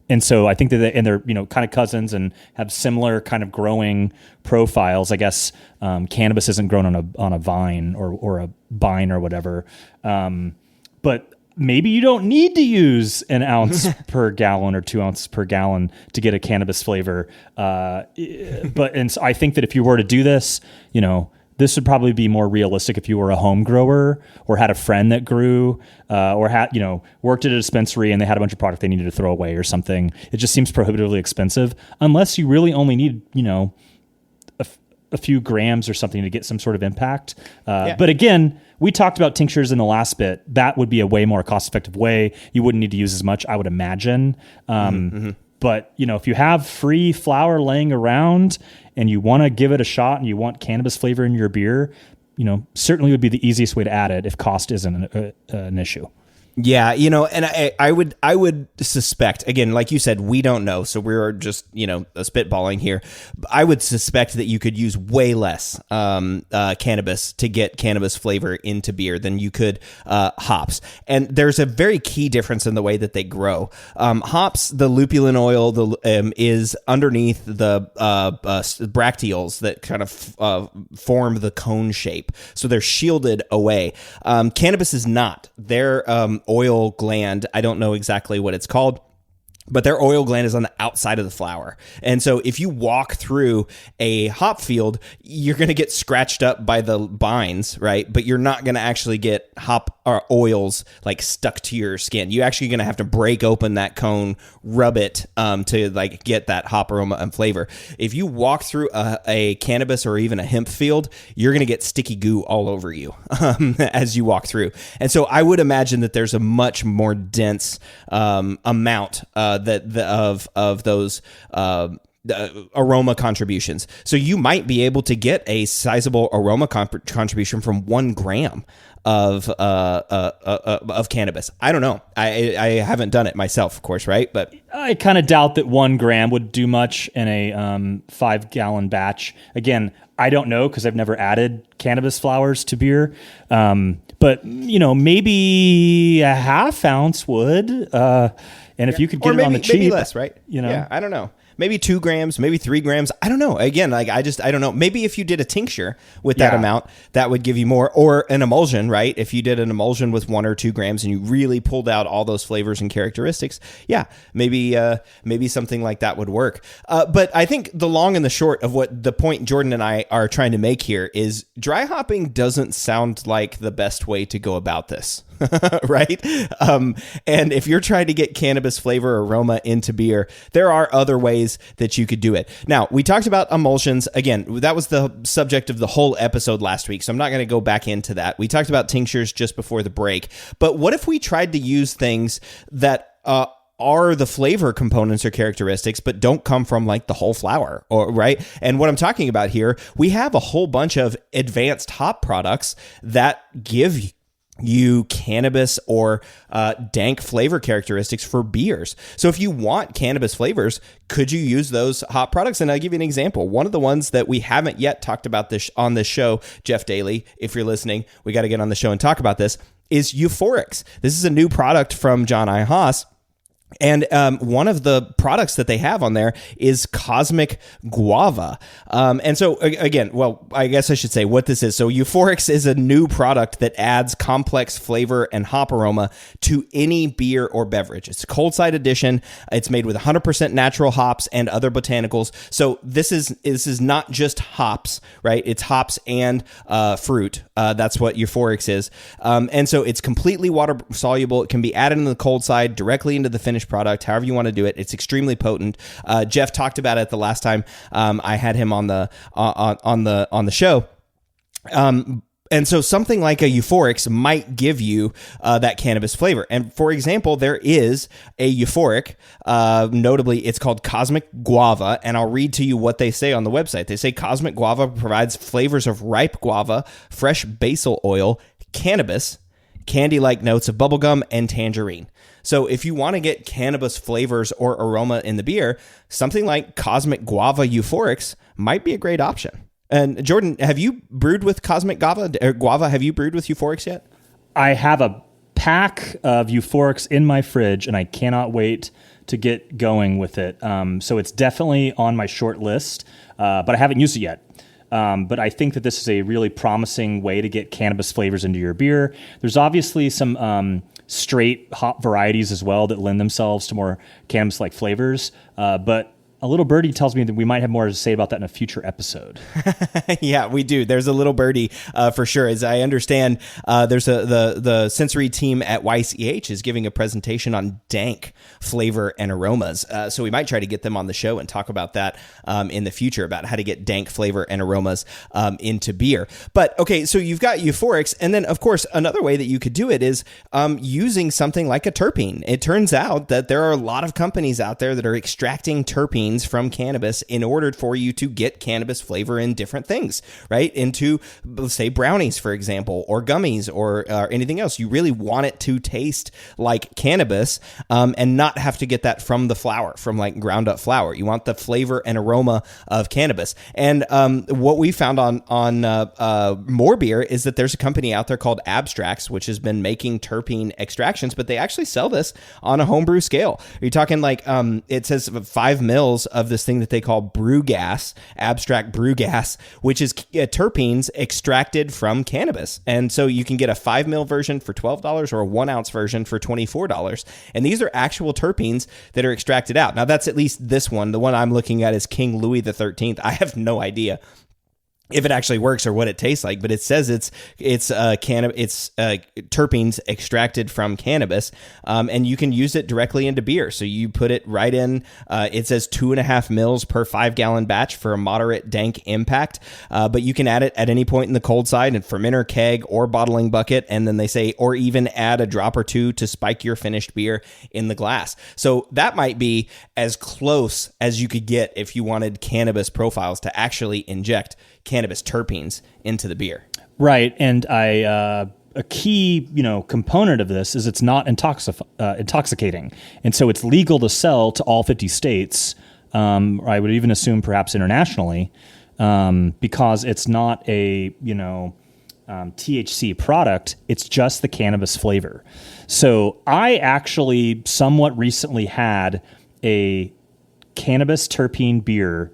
And so I think that they're kind of cousins and have similar kind of growing profiles. I guess cannabis isn't grown on a vine or a vine or whatever. But maybe you don't need to use an ounce per gallon or 2 ounces per gallon to get a cannabis flavor. And so I think that if you were to do this, this would probably be more realistic if you were a home grower or had a friend that grew or had, worked at a dispensary and they had a bunch of product they needed to throw away or something. It just seems prohibitively expensive unless you really only need, a few grams or something to get some sort of impact. But again, we talked about tinctures in the last bit. That would be a way more cost-effective way. You wouldn't need to use as much, I would imagine. But, if you have free flower laying around and you want to give it a shot and you want cannabis flavor in your beer, certainly would be the easiest way to add it if cost isn't an issue. Yeah, and I would suspect, again, like you said, we don't know, so we're just spitballing here. I would suspect that you could use way less cannabis to get cannabis flavor into beer than you could hops. And there's a very key difference in the way that they grow. Hops, the lupulin oil, is underneath the bracteoles that kind of form the cone shape, so they're shielded away. Cannabis is not. Their oil gland, I don't know exactly what it's called, but their oil gland is on the outside of the flower. And so if you walk through a hop field, you're going to get scratched up by the vines, right? But you're not going to actually get hop or oils like stuck to your skin. You're actually going to have to break open that cone, rub it to like get that hop aroma and flavor. If you walk through a cannabis or even a hemp field, you're going to get sticky goo all over you as you walk through. And so I would imagine that there's a much more dense amount of those aroma contributions. So you might be able to get a sizable aroma contribution from 1 gram of cannabis. I don't know. I haven't done it myself, of course, right? But I kind of doubt that 1 gram would do much in a 5-gallon batch. Again, I don't know because I've never added cannabis flowers to beer. But maybe a half ounce would. And if you could get it on the cheap, maybe less, right? Yeah, I don't know. Maybe 2 grams, maybe 3 grams. I don't know. Again, I don't know. Maybe if you did a tincture with that amount, that would give you more, or an emulsion, right? If you did an emulsion with 1 or 2 grams and you really pulled out all those flavors and characteristics, maybe something like that would work. But I think the long and the short of what the point Jordan and I are trying to make here is dry hopping doesn't sound like the best way to go about this. Right? And if you're trying to get cannabis flavor aroma into beer, there are other ways that you could do it. Now, we talked about emulsions. Again, that was the subject of the whole episode last week, so I'm not going to go back into that. We talked about tinctures just before the break. But what if we tried to use things that are the flavor components or characteristics, but don't come from like the whole flower, or right? And what I'm talking about here, we have a whole bunch of advanced hop products that give you cannabis or dank flavor characteristics for beers. So if you want cannabis flavors, could you use those hop products? And I'll give you an example. One of the ones that we haven't yet talked about this on this show, Jeff Daly, if you're listening, we got to get on the show and talk about this, is Euphorics. This is a new product from John I. Haas. And one of the products that they have on there is Cosmic Guava. And so, again, well, I guess I should say what this is. So Euphorics is a new product that adds complex flavor and hop aroma to any beer or beverage. It's a cold side edition. It's made with 100% natural hops and other botanicals. So this is not just hops, right? It's hops and fruit. That's what Euphorics is. And so it's completely water soluble. It can be added in the cold side directly into the finished product, however you want to do it. It's extremely potent. Jeff talked about it the last time I had him on the show. And so something like a Euphorics might give you that cannabis flavor. And for example, there is a euphoric, notably it's called Cosmic Guava, and I'll read to you what they say on the website. They say Cosmic Guava provides flavors of ripe guava, fresh basil oil, cannabis, candy-like notes of bubblegum, and tangerine. So if you want to get cannabis flavors or aroma in the beer, something like Cosmic Guava Euphorics might be a great option. And Jordan, have you brewed with Cosmic Guava? Or Guava, have you brewed with Euphorics yet? I have a pack of Euphorics in my fridge, and I cannot wait to get going with it. So it's definitely on my short list, but I haven't used it yet. But I think that this is a really promising way to get cannabis flavors into your beer. There's obviously some straight hop varieties as well that lend themselves to more cannabis-like flavors, but a little birdie tells me that we might have more to say about that in a future episode. Yeah, we do. There's a little birdie for sure. As I understand, there's the sensory team at YCH is giving a presentation on dank flavor and aromas. So we might try to get them on the show and talk about that in the future, about how to get dank flavor and aromas into beer. But okay, so you've got Euphorics, and then of course another way that you could do it is using something like a terpene. It turns out that there are a lot of companies out there that are extracting terpenes terpenes from cannabis in order for you to get cannabis flavor in different things, right? Into, say, brownies, for example, or gummies or anything else. You really want it to taste like cannabis and not have to get that from the flower, from like ground up flower. You want the flavor and aroma of cannabis. And what we found on More Beer is that there's a company out there called Abstracts, which has been making terpene extractions, but they actually sell this on a homebrew scale. Are you talking like it says 5 mils of this thing that they call brew gas, Abstract brew gas, which is terpenes extracted from cannabis. And so you can get a 5 mil version for $12 or a 1 ounce version for $24. And these are actual terpenes that are extracted out. Now that's at least this one. The one I'm looking at is King Louis the 13th. I have no idea if it actually works or what it tastes like, but it says it's terpenes extracted from cannabis, and you can use it directly into beer. So you put it right in. It says 2.5 mils per 5-gallon batch for a moderate dank impact, but you can add it at any point in the cold side in fermenter, keg, or bottling bucket, and then they say, or even add a drop or two to spike your finished beer in the glass. So that might be as close as you could get if you wanted cannabis profiles to actually inject cannabis terpenes into the beer. Right. And a key, component of this is it's not intoxicating. And so it's legal to sell to all 50 states. I would even assume perhaps internationally, because it's not a, THC product. It's just the cannabis flavor. So I actually somewhat recently had a cannabis terpene beer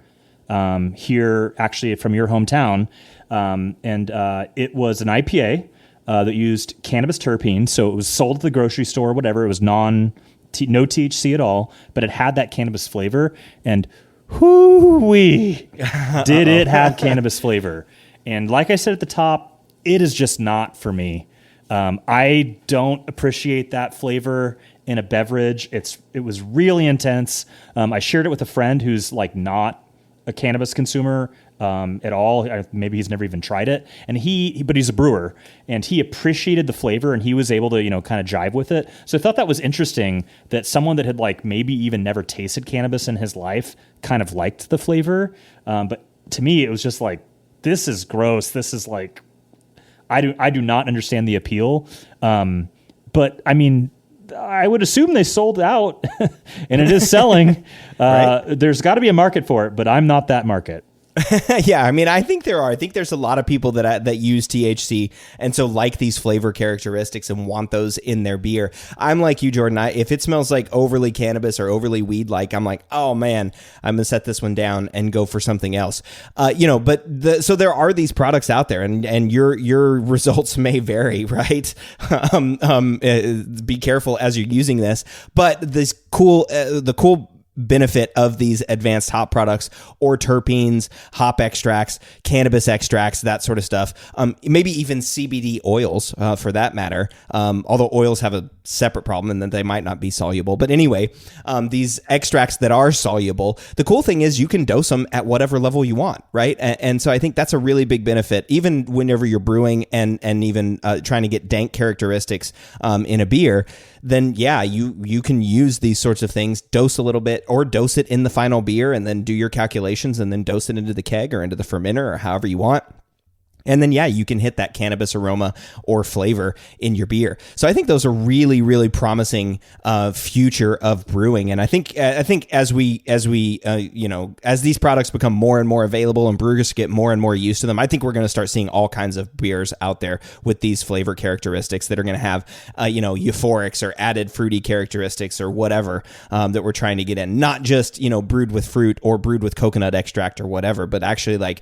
here, actually from your hometown, and it was an IPA that used cannabis terpenes. So it was sold at the grocery store, whatever. It was no THC at all, but it had that cannabis flavor. And whoo-wee, did it have cannabis flavor? And like I said at the top, it is just not for me. I don't appreciate that flavor in a beverage. It was really intense. I shared it with a friend who's like not a cannabis consumer at all. Maybe he's never even tried it. And but he's a brewer, and he appreciated the flavor, and he was able to, kind of jive with it. So I thought that was interesting that someone that had like maybe even never tasted cannabis in his life kind of liked the flavor. But to me, it was just like, this is gross. This is like, I do not understand the appeal. But I mean, I would assume they sold out and it is selling. Right. There's got to be a market for it, but I'm not that market. Yeah, I mean, I think there are. I think there's a lot of people that use THC and so like these flavor characteristics and want those in their beer. I'm like you, Jordan. If it smells like overly cannabis or overly weed-like, I'm like, oh man, I'm gonna set this one down and go for something else. So there are these products out there, and your results may vary, right? Be careful as you're using this, but the cool benefit of these advanced hop products or terpenes, hop extracts, cannabis extracts, that sort of stuff, maybe even CBD oils for that matter, although oils have a separate problem and that they might not be soluble. But anyway, these extracts that are soluble, the cool thing is you can dose them at whatever level you want, right? And so I think that's a really big benefit, even whenever you're brewing and even trying to get dank characteristics in a beer. Then yeah, you can use these sorts of things, dose a little bit, or dose it in the final beer and then do your calculations and then dose it into the keg or into the fermenter or however you want. And then, yeah, you can hit that cannabis aroma or flavor in your beer. So I think those are really, really promising future of brewing. And I think as these products become more and more available and brewers get more and more used to them, I think we're going to start seeing all kinds of beers out there with these flavor characteristics that are going to have, euphorics or added fruity characteristics or whatever that we're trying to get in. Not just, brewed with fruit or brewed with coconut extract or whatever, but actually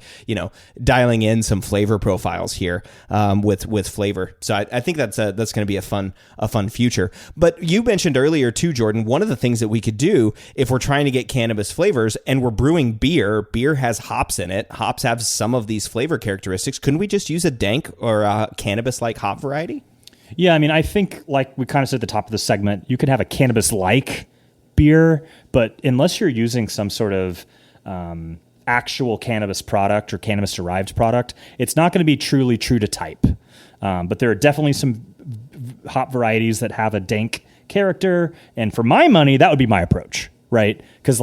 dialing in some flavor profiles here with flavor. So I think that's going to be a fun future. But you mentioned earlier too, Jordan, one of the things that we could do if we're trying to get cannabis flavors and we're brewing beer has hops in it. Hops have some of these flavor characteristics. Couldn't we just use a dank or a cannabis-like hop variety? Yeah, I mean, I think like we kind of said at the top of the segment, you could have a cannabis-like beer, but unless you're using some sort of actual cannabis product or cannabis derived product, it's not going to be truly true to type. But there are definitely some hop varieties that have a dank character. And for my money, that would be my approach, right? Because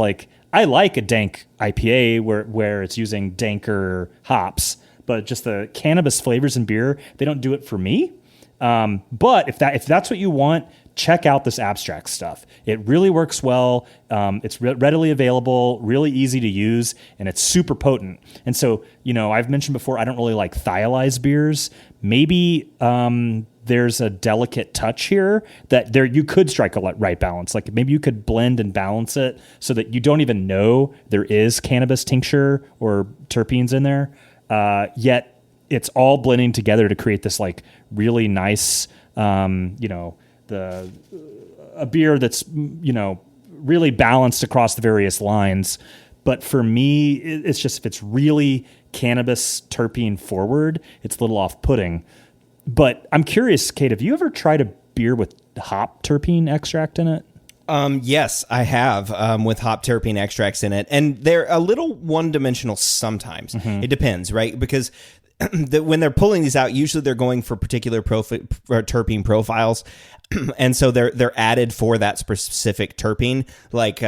I like a dank IPA where it's using danker hops, but just the cannabis flavors in beer, they don't do it for me. But if that's what you want, check out this abstract stuff. It really works well. It's readily available, really easy to use, and it's super potent. And so, I've mentioned before, I don't really like thiolized beers. Maybe there's a delicate touch here that you could strike a right balance. Like maybe you could blend and balance it so that you don't even know there is cannabis tincture or terpenes in there. Yet it's all blending together to create this like really nice, a beer that's, really balanced across the various lines. But for me, it's just, if it's really cannabis terpene forward, it's a little off-putting. But I'm curious, Cade, have you ever tried a beer with hop terpene extract in it? Yes, I have, with hop terpene extracts in it. And they're a little one-dimensional sometimes. Mm-hmm. It depends, right? Because when they're pulling these out, usually they're going for particular terpene profiles. And so they're added for that specific terpene, like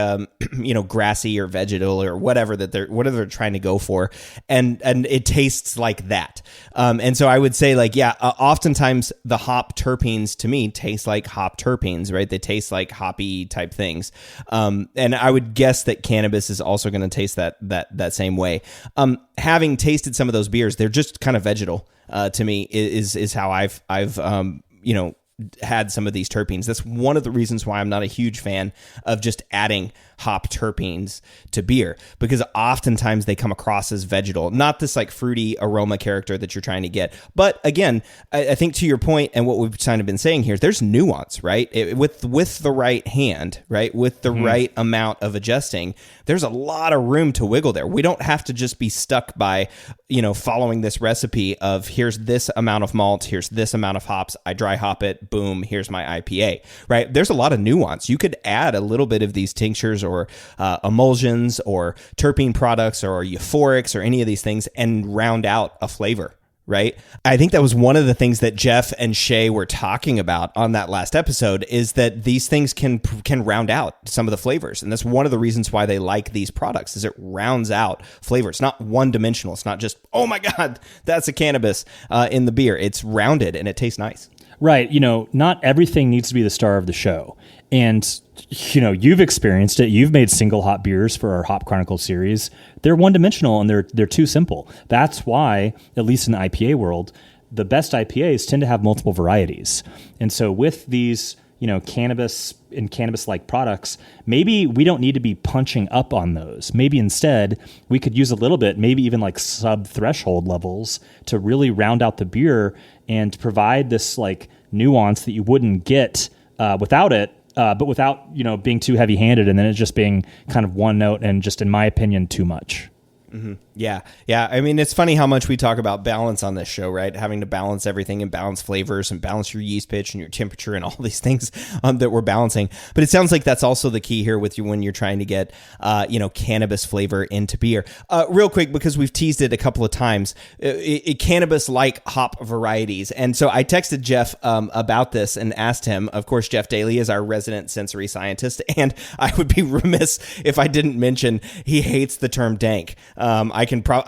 grassy or vegetal or whatever they're trying to go for, and it tastes like that. And so I would say oftentimes the hop terpenes to me taste like hop terpenes, right? They taste like hoppy type things. And I would guess that cannabis is also going to taste that same way. Having tasted some of those beers, they're just kind of vegetal to me. Is how I've had some of these terpenes. That's one of the reasons why I'm not a huge fan of just adding hop terpenes to beer, because oftentimes they come across as vegetal, not this like fruity aroma character that you're trying to get. But again, I think to your point and what we've kind of been saying here, there's nuance, right? With the right hand, right? With the right amount of adjusting, there's a lot of room to wiggle there. We don't have to just be stuck by, following this recipe of here's this amount of malt, here's this amount of hops, I dry hop it, boom, here's my IPA, right? There's a lot of nuance. You could add a little bit of these tinctures or emulsions or terpene products or euphorics or any of these things and round out a flavor, right? I think that was one of the things that Jeff and Shay were talking about on that last episode, is that these things can round out some of the flavors. And that's one of the reasons why they like these products, is it rounds out flavor. It's not one dimensional. It's not just, oh my God, that's a cannabis in the beer. It's rounded and it tastes nice. Right. Not everything needs to be the star of the show. And, you've experienced it. You've made single hop beers for our Hop Chronicle series. They're one-dimensional and they're too simple. That's why, at least in the IPA world, the best IPAs tend to have multiple varieties. And so with these, cannabis and cannabis-like products, maybe we don't need to be punching up on those. Maybe instead we could use a little bit, maybe even like sub-threshold levels, to really round out the beer and provide this like nuance that you wouldn't get without it. But without, being too heavy-handed, and then it just being kind of one note and just, in my opinion, too much. Mm-hmm. Yeah. I mean, it's funny how much we talk about balance on this show, right? Having to balance everything and balance flavors and balance your yeast pitch and your temperature and all these things that we're balancing. But it sounds like that's also the key here with you when you're trying to get, cannabis flavor into beer. Real quick, because we've teased it a couple of times, cannabis-like hop varieties. And so I texted Jeff about this and asked him. Of course, Jeff Daly is our resident sensory scientist, and I would be remiss if I didn't mention he hates the term dank. I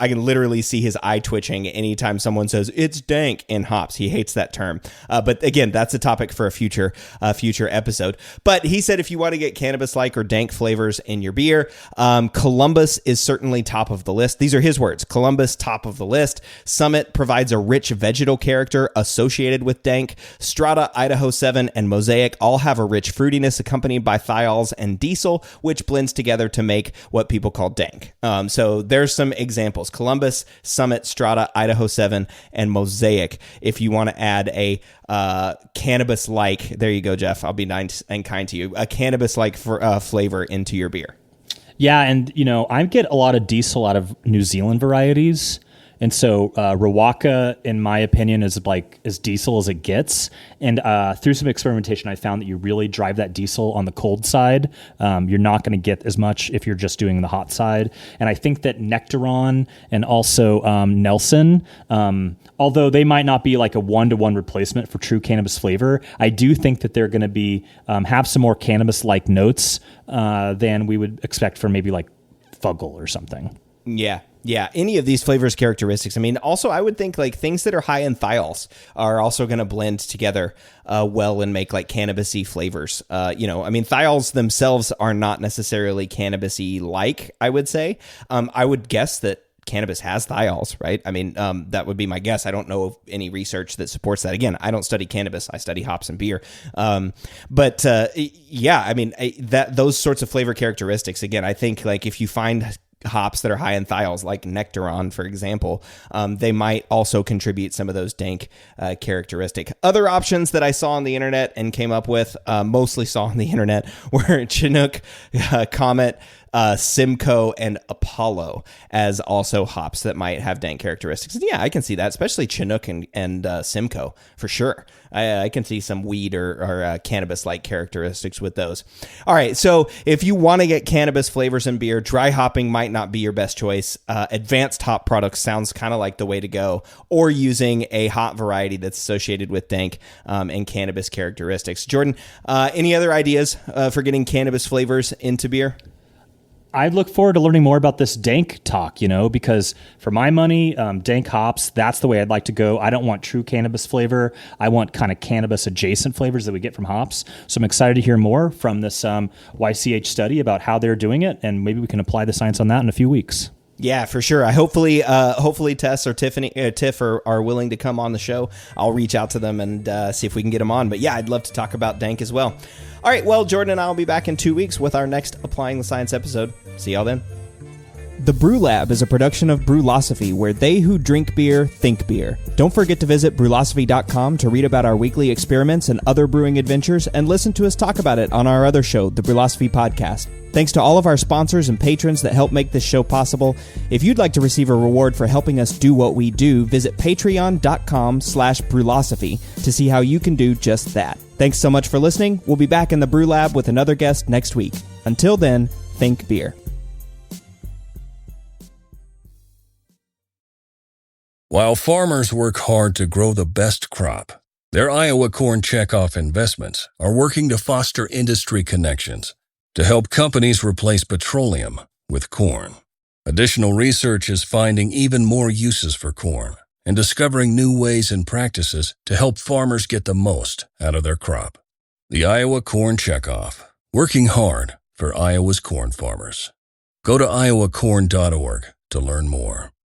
can literally see his eye twitching anytime someone says it's dank in hops. He hates that term. But again, that's a topic for a future episode. But he said if you want to get cannabis-like or dank flavors in your beer, Columbus is certainly top of the list. These are his words. Columbus, top of the list. Summit provides a rich vegetal character associated with dank. Strata, Idaho 7, and Mosaic all have a rich fruitiness accompanied by thiols and diesel, which blends together to make what people call dank. So there's some examples: Columbus, Summit, Strata, Idaho 7, and Mosaic. If you want to add a cannabis-like, there you go, Jeff. I'll be nice and kind to you. A cannabis-like flavor into your beer. Yeah, and I get a lot of diesel out of New Zealand varieties. And so Rawaka, in my opinion, is like as diesel as it gets. And through some experimentation, I found that you really drive that diesel on the cold side. You're not going to get as much if you're just doing the hot side. And I think that Nectaron and also Nelson, although they might not be like a one-to-one replacement for true cannabis flavor, I do think that they're going to be have some more cannabis-like notes than we would expect from maybe like Fuggle or something. Yeah. Yeah, any of these flavors characteristics. I mean, also, I would think like things that are high in thiols are also going to blend together well and make like cannabis-y flavors. I mean, thiols themselves are not necessarily cannabis-y like, I would say. I would guess that cannabis has thiols, right? I mean, that would be my guess. I don't know of any research that supports that. Again, I don't study cannabis. I study hops and beer. Yeah, I mean, those sorts of flavor characteristics, again, I think like if you find hops that are high in thiols, like Nectaron, for example, they might also contribute some of those dank characteristic. Other options that I saw on the internet and came up with, mostly saw on the internet, were Chinook, Comet, Simcoe, and Apollo as also hops that might have dank characteristics. And yeah, I can see that, especially Chinook and Simcoe for sure. I can see some weed or cannabis-like characteristics with those. All right, so if you want to get cannabis flavors in beer, dry hopping might not be your best choice. Advanced hop products sounds kind of like the way to go, or using a hop variety that's associated with dank and cannabis characteristics. Jordan, any other ideas for getting cannabis flavors into beer? I look forward to learning more about this dank talk, because for my money, dank hops, that's the way I'd like to go. I don't want true cannabis flavor. I want kind of cannabis adjacent flavors that we get from hops. So I'm excited to hear more from this YCH study about how they're doing it, and maybe we can apply the science on that in a few weeks. Yeah, for sure. Hopefully Tess or Tiff are willing to come on the show. I'll reach out to them and see if we can get them on. But yeah, I'd love to talk about dank as well. All right, well, Jordan and I will be back in 2 weeks with our next Applying the Science episode. See y'all then. The Brew Lab is a production of Brülosophy, where they who drink beer think beer. Don't forget to visit Brülosophy.com to read about our weekly experiments and other brewing adventures, and listen to us talk about it on our other show, the Brülosophy Podcast. Thanks to all of our sponsors and patrons that help make this show possible. If you'd like to receive a reward for helping us do what we do, visit patreon.com/Brülosophy to see how you can do just that. Thanks so much for listening. We'll be back in the Brew Lab with another guest next week. Until then, think beer. While farmers work hard to grow the best crop, their Iowa Corn Checkoff investments are working to foster industry connections to help companies replace petroleum with corn. Additional research is finding even more uses for corn and discovering new ways and practices to help farmers get the most out of their crop. The Iowa Corn Checkoff, working hard for Iowa's corn farmers. Go to iowacorn.org to learn more.